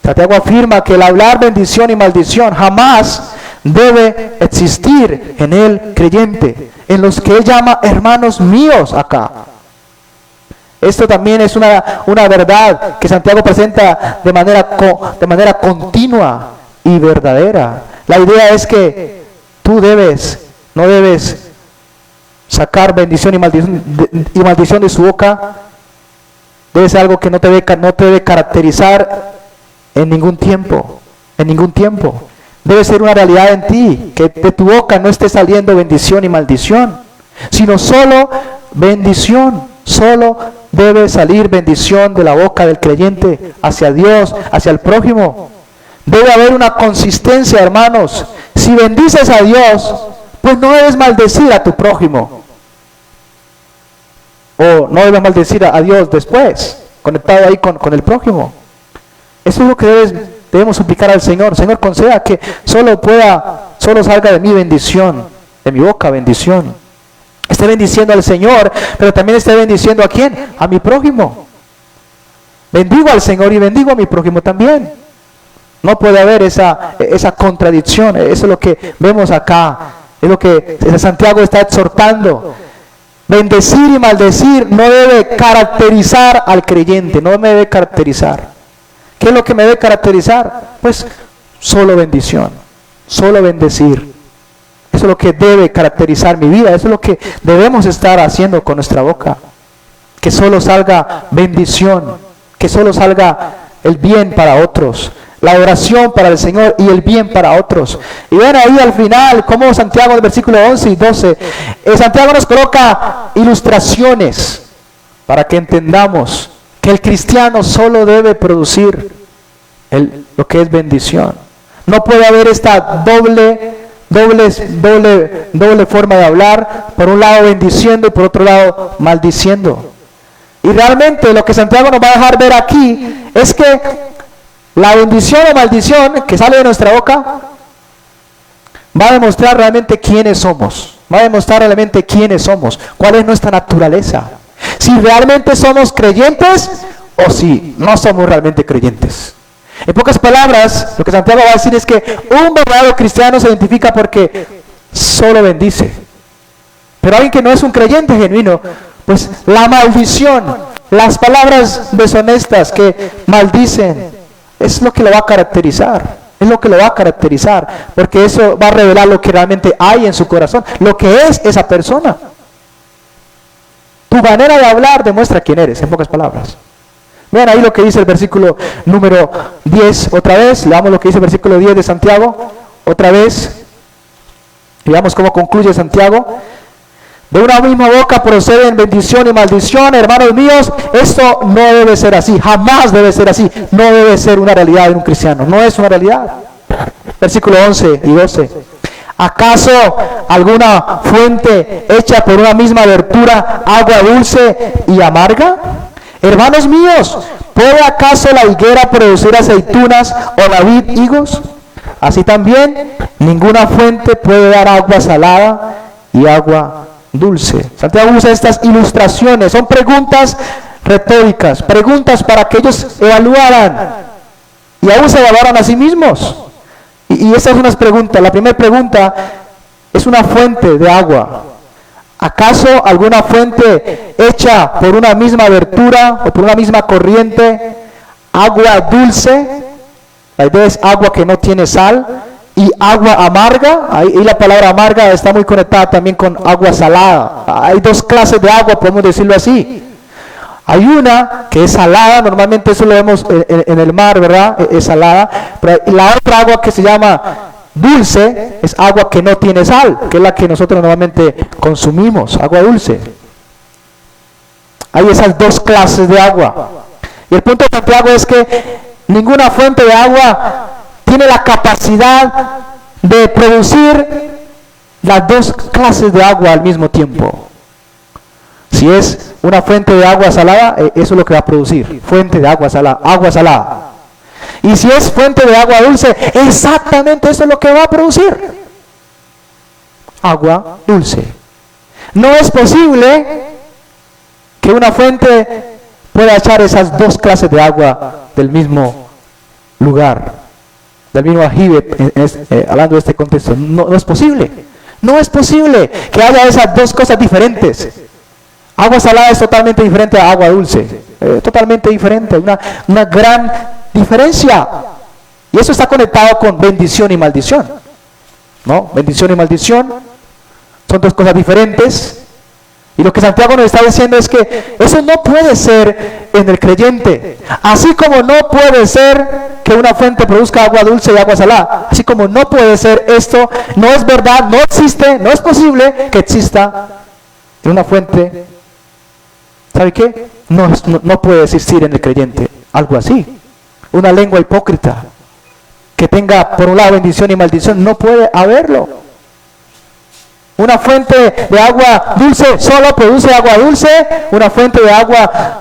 Santiago afirma que el hablar bendición y maldición jamás debe existir en el creyente, en los que él llama hermanos míos acá. Esto también es una verdad que Santiago presenta de manera continua y verdadera. La idea es que tú no debes sacar bendición y maldición de su boca. Debe ser algo que no te debe caracterizar en ningún tiempo. Debe ser una realidad en ti, que de tu boca no esté saliendo bendición y maldición, sino solo bendición. Solo debe salir bendición de la boca del creyente hacia Dios, hacia el prójimo. Debe haber una consistencia, hermanos. Si bendices a Dios, pues no debes maldecir a tu prójimo. O no debes maldecir a Dios después, conectado ahí con el prójimo. Eso es lo que debemos suplicar al Señor. Señor, conceda que solo salga de mi bendición, de mi boca bendición. Esté bendiciendo al Señor, pero también esté bendiciendo ¿a quién? A mi prójimo. Bendigo al Señor y bendigo a mi prójimo también. No puede haber esa contradicción. Eso es lo que vemos acá. Es lo que Santiago está exhortando. Bendecir y maldecir no debe caracterizar al creyente. No me debe caracterizar. ¿Qué es lo que me debe caracterizar? Pues solo bendición. Solo bendecir. Eso es lo que debe caracterizar mi vida. Eso es lo que debemos estar haciendo con nuestra boca. Que solo salga bendición. Que solo salga el bien para otros. La oración para el Señor y el bien para otros. Y ven ahí al final como Santiago en el versículo 11 y 12. Santiago nos coloca ilustraciones para que entendamos que el cristiano solo debe producir lo que es bendición. No puede haber esta doble forma de hablar. Por un lado bendiciendo y por otro lado maldiciendo. Y realmente lo que Santiago nos va a dejar ver aquí es que la bendición o maldición que sale de nuestra boca va a demostrar realmente quiénes somos. Va a demostrar realmente quiénes somos. Cuál es nuestra naturaleza. Si realmente somos creyentes o si no somos realmente creyentes. En pocas palabras, lo que Santiago va a decir es que un verdadero cristiano se identifica porque solo bendice. Pero alguien que no es un creyente genuino, pues la maldición, las palabras deshonestas que maldicen, es lo que lo va a caracterizar. Es lo que lo va a caracterizar. Porque eso va a revelar lo que realmente hay en su corazón. Lo que es esa persona. Tu manera de hablar demuestra quién eres, en pocas palabras. Vean ahí lo que dice el versículo número 10. Otra vez, leamos lo que dice el versículo 10 de Santiago. Otra vez. Y veamos cómo concluye Santiago. De una misma boca proceden bendición y maldición, hermanos míos. Esto no debe ser así, jamás debe ser así. No debe ser una realidad en un cristiano, no es una realidad. Versículo 11 y 12. ¿Acaso alguna fuente hecha por una misma abertura, agua dulce y amarga? Hermanos míos, ¿puede acaso la higuera producir aceitunas o la vid higos? Así también, ninguna fuente puede dar agua salada y agua dulce. Santiago usa estas ilustraciones, son preguntas retóricas, preguntas para que ellos evaluaran y aún se evaluaran a sí mismos. Y estas son unas preguntas. La primera pregunta es una fuente de agua. ¿Acaso alguna fuente hecha por una misma abertura o por una misma corriente, agua dulce? La idea es agua que no tiene sal. Y agua amarga, ahí la palabra amarga está muy conectada también con agua salada. Hay dos clases de agua, podemos decirlo así. Hay una que es salada, normalmente eso lo vemos en el mar, ¿verdad? Es salada. Pero la otra agua que se llama dulce es agua que no tiene sal, que es la que nosotros normalmente consumimos, agua dulce. Hay esas dos clases de agua. Y el punto de Santiago es que ninguna fuente de agua tiene la capacidad de producir las dos clases de agua al mismo tiempo. Si es una fuente de agua salada, eso es lo que va a producir, fuente de agua salada. Y si es fuente de agua dulce, exactamente eso es lo que va a producir, agua dulce. No es posible que una fuente pueda echar esas dos clases de agua del mismo lugar, del mismo aljibe, hablando de este contexto. No es posible. No es posible que haya esas dos cosas diferentes. Agua salada es totalmente diferente a agua dulce. Totalmente diferente. Una gran diferencia. Y eso está conectado con bendición y maldición. ¿No? Bendición y maldición son dos cosas diferentes. Y lo que Santiago nos está diciendo es que eso no puede ser en el creyente. Así como no puede ser que una fuente produzca agua dulce y agua salada. Así como no puede ser esto, no es verdad, no existe, no es posible que exista en una fuente. ¿Sabe qué? No puede existir en el creyente algo así. Una lengua hipócrita. que tenga por un lado bendición y maldición. No puede haberlo. Una fuente de agua dulce solo produce agua dulce. Una fuente de agua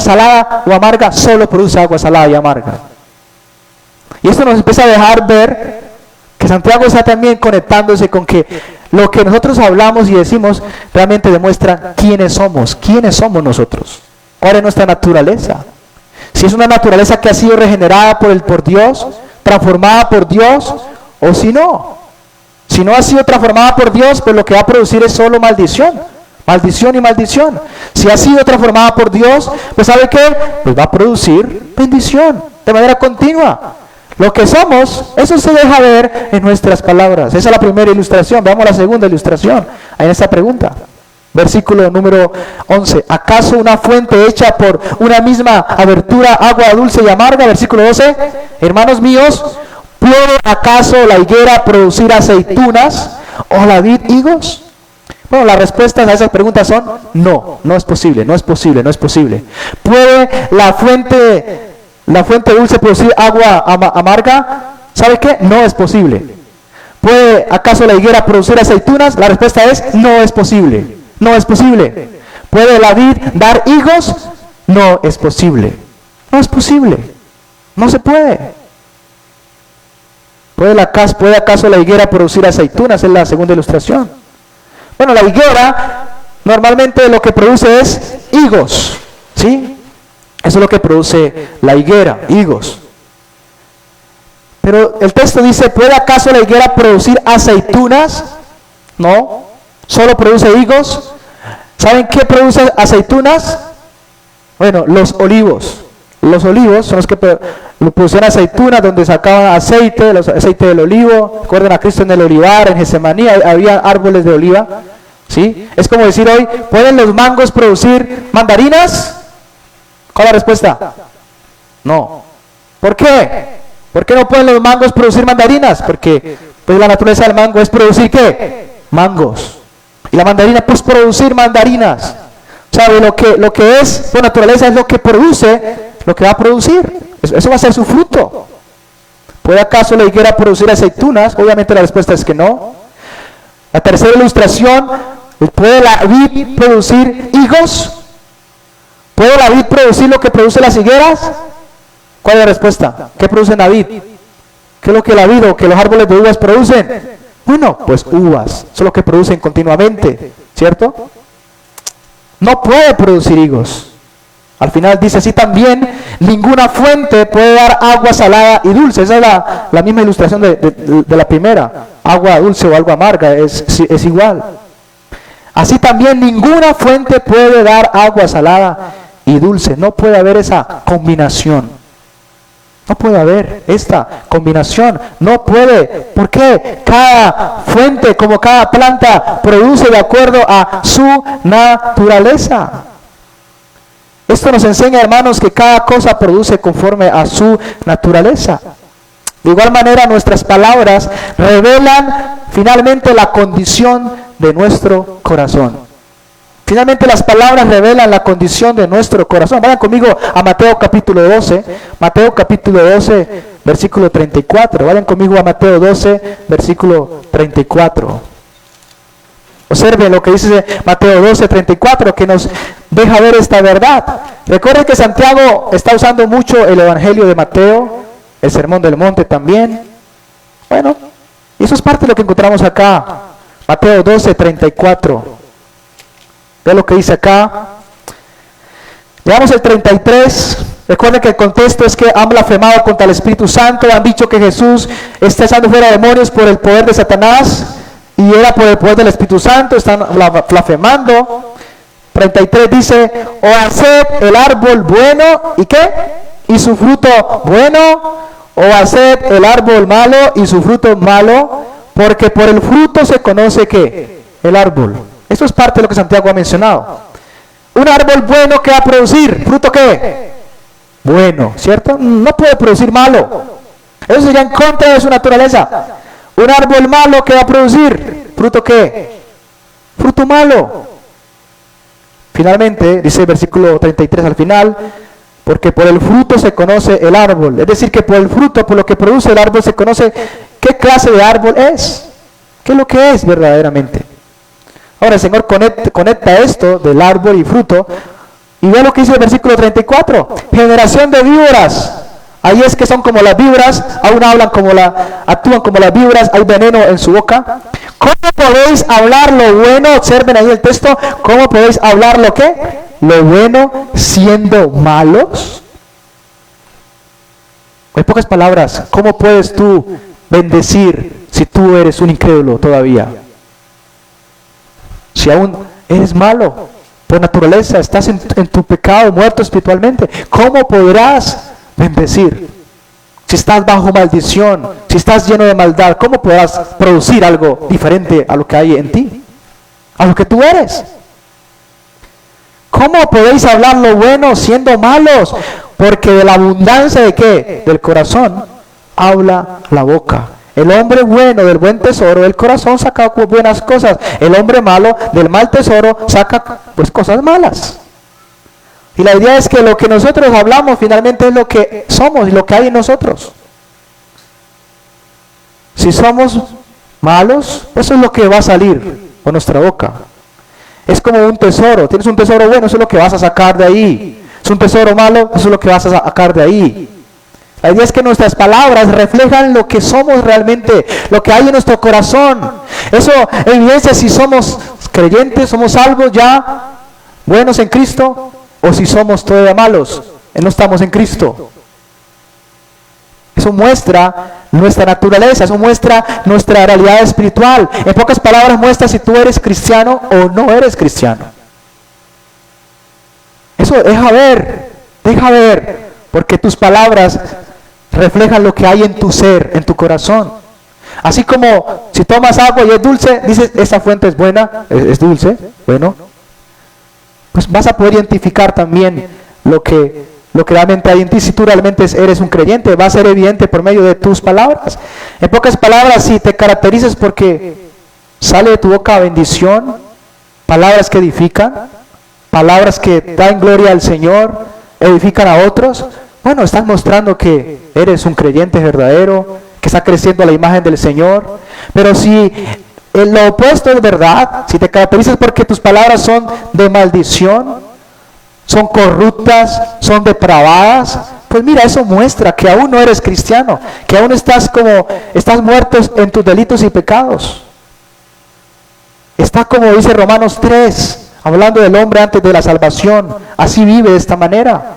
salada o amarga solo produce agua salada y amarga. Y esto nos empieza a dejar ver que Santiago está también conectándose con que lo que nosotros hablamos y decimos realmente demuestra quiénes somos nosotros, cuál es nuestra naturaleza. Si es una naturaleza que ha sido regenerada por Dios, transformada por Dios, o si no. Si no ha sido transformada por Dios, pues lo que va a producir es solo maldición. Maldición y maldición. Si ha sido transformada por Dios, pues ¿sabe qué? Pues va a producir bendición de manera continua. Lo que somos, eso se deja ver en nuestras palabras. Esa es la primera ilustración. Veamos la segunda ilustración en esta pregunta. Versículo número 11. ¿Acaso una fuente hecha por una misma abertura, agua dulce y amarga? Versículo 12. Hermanos míos, ¿puede acaso la higuera producir aceitunas o la vid higos? Bueno, las respuestas a esas preguntas son no, no es posible, no es posible, no es posible. ¿Puede la fuente dulce producir agua amarga? ¿Sabe qué? No es posible. ¿Puede acaso la higuera producir aceitunas? La respuesta es no es posible, no es posible. ¿Puede la vid dar higos? No es posible, no es posible, no se puede. ¿Puede acaso la higuera producir aceitunas? Es la segunda ilustración. Bueno, la higuera normalmente lo que produce es higos, ¿sí? Eso es lo que produce la higuera, higos. Pero el texto dice, ¿puede acaso la higuera producir aceitunas? No, solo produce higos. ¿Saben qué produce aceitunas? Bueno, los olivos. Los olivos son los que producían aceitunas, donde sacaban aceite del olivo. Recuerden a Cristo en el olivar, en Getsemaní, había árboles de oliva, ¿sí? Es como decir hoy, ¿pueden los mangos producir mandarinas? ¿Cuál es la respuesta? No. ¿Por qué? ¿Por qué no pueden los mangos producir mandarinas? Porque pues la naturaleza del mango es producir ¿qué? Mangos. Y la mandarina pues producir mandarinas. ¿Sabe? Lo que es por naturaleza es lo que produce, lo que va a producir. Eso va a ser su fruto. ¿Puede acaso la higuera producir aceitunas? Obviamente la respuesta es que no. La tercera ilustración, ¿puede la vid producir higos? ¿Puede la vid producir lo que produce las higueras? ¿Cuál es la respuesta? ¿Qué produce la vid? ¿Qué es lo que la vid o que los árboles de uvas producen? Bueno, pues uvas, eso es lo que producen continuamente, ¿cierto? No puede producir higos. Al final dice así también, ninguna fuente puede dar agua salada y dulce. Esa es la misma ilustración de la primera. Agua dulce o agua amarga, es igual. Así también ninguna fuente puede dar agua salada y dulce. No puede haber esa combinación. No puede haber esta combinación. No puede. ¿Por qué? Cada fuente, como cada planta, produce de acuerdo a su naturaleza. Esto nos enseña, hermanos, que cada cosa produce conforme a su naturaleza. De igual manera, nuestras palabras revelan finalmente la condición de nuestro corazón. Finalmente, las palabras revelan la condición de nuestro corazón. Vayan conmigo a Mateo capítulo 12. Mateo capítulo 12, versículo 34. Vayan conmigo a Mateo 12, versículo 34. Observen lo que dice Mateo 12, 34, que nos deja ver esta verdad. Recuerden que Santiago está usando mucho el Evangelio de Mateo, el Sermón del Monte también. Bueno, y eso es parte de lo que encontramos acá. Mateo 12, 34. Vean lo que dice acá. Veamos el 33. Recuerden que el contexto es que han blasfemado contra el Espíritu Santo. Han dicho que Jesús está echando fuera demonios por el poder de Satanás. Y era por el poder del Espíritu Santo. Están blasfemando. 33 dice, o haced el árbol bueno, ¿y qué? Y su fruto bueno, o haced el árbol malo y su fruto malo, porque por el fruto se conoce ¿qué? El árbol. Esto es parte de lo que Santiago ha mencionado. Un árbol bueno, ¿qué va a producir? ¿Fruto qué? Bueno, ¿cierto? No puede producir malo. Eso sería en contra de su naturaleza. Un árbol malo, ¿qué va a producir? ¿Fruto qué? Fruto malo. Finalmente, dice el versículo 33 al final, porque por el fruto se conoce el árbol. Es decir, que por el fruto, por lo que produce el árbol, se conoce qué clase de árbol es, qué es lo que es verdaderamente. Ahora el Señor conecta esto del árbol y fruto, y ve lo que dice el versículo 34, generación de víboras. Ahí es que son como las víboras, aún actúan como las víboras, hay veneno en su boca. ¿Cómo podéis hablar lo bueno? Observen ahí el texto, ¿cómo podéis hablar lo qué? Lo bueno siendo malos. En pocas palabras, ¿cómo puedes tú bendecir si tú eres un incrédulo todavía? Si aún eres malo por naturaleza, estás en tu pecado, muerto espiritualmente, ¿cómo podrás bendecir? Si estás bajo maldición, si estás lleno de maldad, ¿cómo podrás producir algo diferente a lo que hay en ti? A lo que tú eres. ¿Cómo podéis hablar lo bueno siendo malos? Porque de la abundancia de ¿qué? Del corazón habla la boca. El hombre bueno del buen tesoro del corazón saca buenas cosas. El hombre malo del mal tesoro saca pues cosas malas. Y la idea es que lo que nosotros hablamos finalmente es lo que somos y lo que hay en nosotros. Si somos malos, eso es lo que va a salir por nuestra boca. Es como un tesoro. Tienes un tesoro bueno, eso es lo que vas a sacar de ahí. Es un tesoro malo, eso es lo que vas a sacar de ahí. La idea es que nuestras palabras reflejan lo que somos realmente, lo que hay en nuestro corazón. Eso evidencia si somos creyentes, somos salvos ya, buenos en Cristo, o si somos todavía malos, no estamos en Cristo. Eso muestra nuestra naturaleza, eso muestra nuestra realidad espiritual. En pocas palabras muestra si tú eres cristiano o no eres cristiano. Eso deja ver, porque tus palabras reflejan lo que hay en tu ser, en tu corazón. Así como si tomas agua y es dulce, dices, esta fuente es buena, es dulce, bueno, pues vas a poder identificar también lo que realmente hay en ti. Si tú realmente eres un creyente, va a ser evidente por medio de tus palabras. En pocas palabras, si te caracterizas porque sale de tu boca bendición, palabras que edifican, palabras que dan gloria al Señor, edifican a otros, bueno, estás mostrando que eres un creyente verdadero, que está creciendo a la imagen del Señor. Pero si lo opuesto es verdad, si te caracterizas porque tus palabras son de maldición, son corruptas, son depravadas, pues mira, eso muestra que aún no eres cristiano, que aún estás muerto en tus delitos y pecados. Está como dice Romanos 3, hablando del hombre antes de la salvación, así vive de esta manera.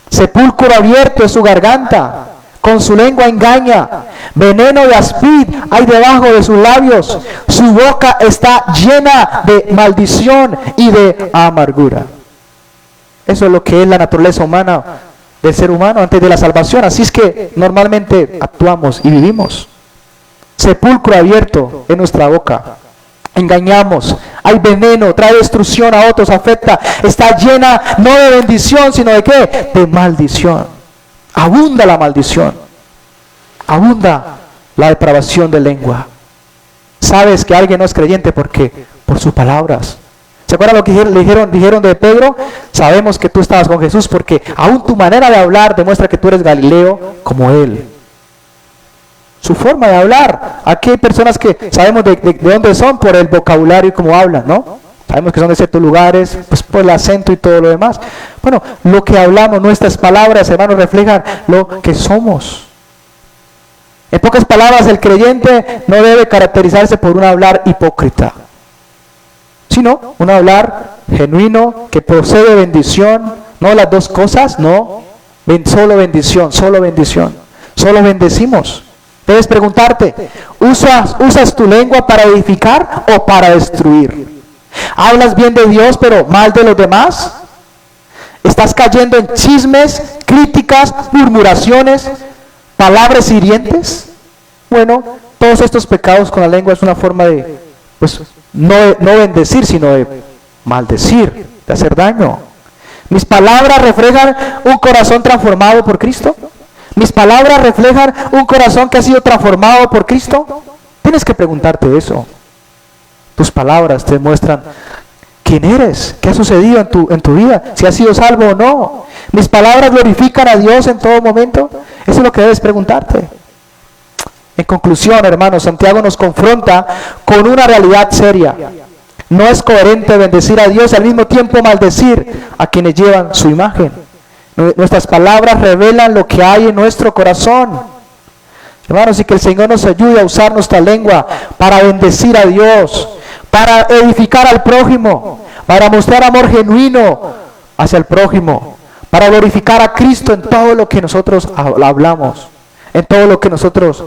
Sepulcro abierto es su garganta, con su lengua engaña, veneno de aspid hay debajo de sus labios, su boca está llena de maldición y de amargura. Eso es lo que es la naturaleza humana del ser humano antes de la salvación. Así es que normalmente actuamos y vivimos. Sepulcro abierto en nuestra boca. Engañamos, hay veneno, trae destrucción a otros, afecta, está llena no de bendición, sino de ¿qué? De maldición. Abunda la maldición, abunda la depravación de lengua. Sabes que alguien no es creyente porque por sus palabras. ¿Se acuerdan lo que dijeron de Pedro? Sabemos que tú estabas con Jesús porque aún tu manera de hablar demuestra que tú eres Galileo como él. Su forma de hablar. Aquí hay personas que sabemos de dónde son por el vocabulario y cómo hablan, ¿no? Sabemos que son de ciertos lugares, pues por el acento y todo lo demás. Bueno, lo que hablamos, nuestras palabras, hermanos, reflejan lo que somos. En pocas palabras, el creyente no debe caracterizarse por un hablar hipócrita, sino un hablar genuino, que procede de bendición, no las dos cosas, no, solo bendición, solo bendecimos. Debes preguntarte, ¿usas tu lengua para edificar o para destruir? ¿Hablas bien de Dios pero mal de los demás? ¿Estás cayendo en chismes, críticas, murmuraciones, palabras hirientes? Bueno, todos estos pecados con la lengua es una forma de, pues, no bendecir, sino de maldecir, de hacer daño. ¿Mis palabras reflejan un corazón transformado por Cristo? ¿Mis palabras reflejan un corazón que ha sido transformado por Cristo? Tienes que preguntarte eso. Tus palabras te muestran quién eres, qué ha sucedido en tu vida, si has sido salvo o no. ¿Mis palabras glorifican a Dios en todo momento? Eso es lo que debes preguntarte. En conclusión, hermanos, Santiago nos confronta con una realidad seria. No es coherente bendecir a Dios y al mismo tiempo maldecir a quienes llevan su imagen. Nuestras palabras revelan lo que hay en nuestro corazón. Hermanos, y que el Señor nos ayude a usar nuestra lengua para bendecir a Dios, para edificar al prójimo, para mostrar amor genuino hacia el prójimo, para glorificar a Cristo en todo lo que nosotros hablamos, en todo lo que nosotros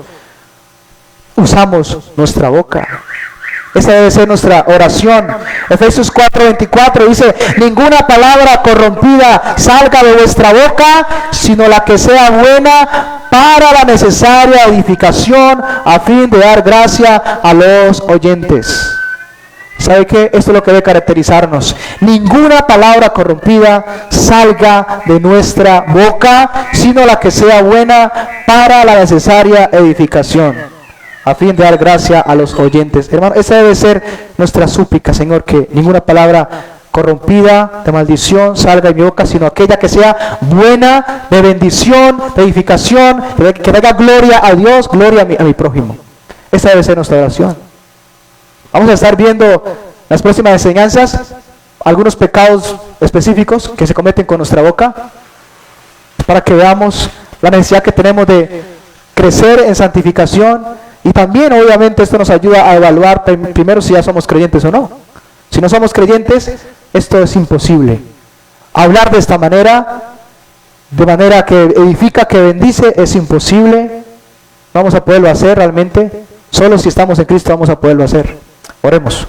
usamos nuestra boca. Esa debe ser nuestra oración. Efesios 4:24 dice: ninguna palabra corrompida salga de vuestra boca, sino la que sea buena para la necesaria edificación, a fin de dar gracia a los oyentes. ¿Sabe qué? Esto es lo que debe caracterizarnos. Ninguna palabra corrompida salga de nuestra boca, sino la que sea buena para la necesaria edificación, a fin de dar gracia a los oyentes. Hermano, esa debe ser nuestra súplica, Señor, que ninguna palabra corrompida, de maldición, salga de mi boca, sino aquella que sea buena, de bendición, de edificación, que traiga gloria a Dios, gloria a mi prójimo. Esa debe ser nuestra oración. Vamos a estar viendo las próximas enseñanzas, algunos pecados específicos que se cometen con nuestra boca, para que veamos la necesidad que tenemos de crecer en santificación. Y también, obviamente, esto nos ayuda a evaluar primero si ya somos creyentes o no. Si no somos creyentes, esto es imposible. Hablar de esta manera, de manera que edifica, que bendice, es imposible. Vamos a poderlo hacer realmente. Solo si estamos en Cristo vamos a poderlo hacer. Oremos.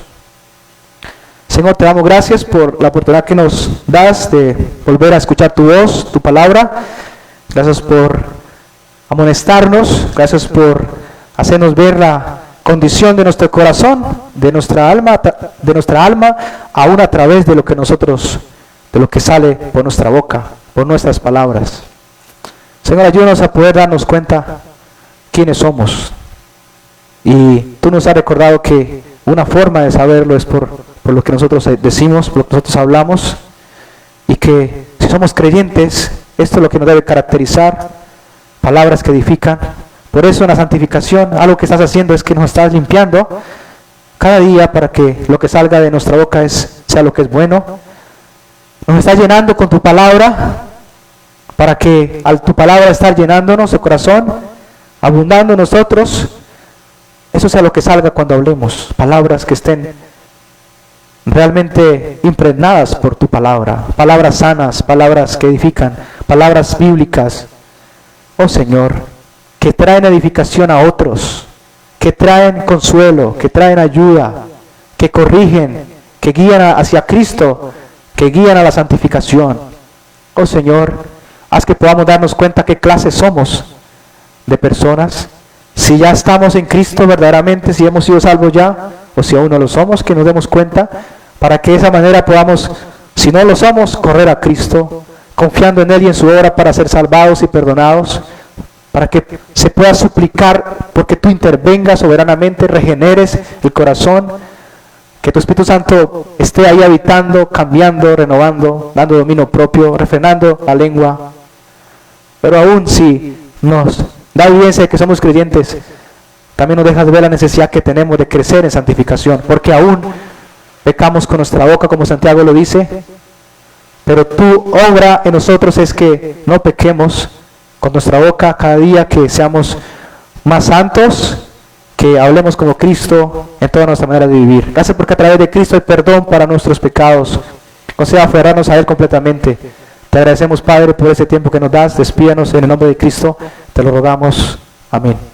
Señor, te damos gracias por la oportunidad que nos das de volver a escuchar tu voz, tu palabra. Gracias por amonestarnos. Gracias por hacernos ver la condición de nuestro corazón, de nuestra alma, aún a través de lo que sale por nuestra boca, por nuestras palabras. Señor, ayúdanos a poder darnos cuenta quiénes somos. Y tú nos has recordado que una forma de saberlo es por lo que nosotros decimos, por lo que nosotros hablamos, y que si somos creyentes, esto es lo que nos debe caracterizar, palabras que edifican. Por eso en la santificación, algo que estás haciendo es que nos estás limpiando cada día para que lo que salga de nuestra boca sea lo que es bueno. Nos estás llenando con tu palabra, para que al tu palabra estar llenándonos el corazón, abundando en nosotros, eso sea lo que salga cuando hablemos. Palabras que estén realmente impregnadas por tu palabra, palabras sanas, palabras que edifican, palabras bíblicas. Oh Señor, que traen edificación a otros, que traen consuelo, que traen ayuda, que corrigen, que guían hacia Cristo, que guían a la santificación. Oh Señor, haz que podamos darnos cuenta qué clase somos de personas, si ya estamos en Cristo verdaderamente, si hemos sido salvos ya, o si aún no lo somos, que nos demos cuenta, para que de esa manera podamos, si no lo somos, correr a Cristo, confiando en Él y en su obra para ser salvados y perdonados, para que se pueda suplicar porque tú intervengas soberanamente, regeneres el corazón, que tu Espíritu Santo esté ahí habitando, cambiando, renovando, dando dominio propio, refrenando la lengua. Pero aún si nos da evidencia de que somos creyentes, también nos dejas ver la necesidad que tenemos de crecer en santificación, porque aún pecamos con nuestra boca, como Santiago lo dice, pero tu obra en nosotros es que no pequemos con nuestra boca cada día, que seamos más santos, que hablemos como Cristo en toda nuestra manera de vivir. Gracias porque a través de Cristo hay perdón para nuestros pecados. Conceda aferrarnos a Él completamente. Te agradecemos, Padre, por ese tiempo que nos das. Despídanos en el nombre de Cristo. Te lo rogamos. Amén.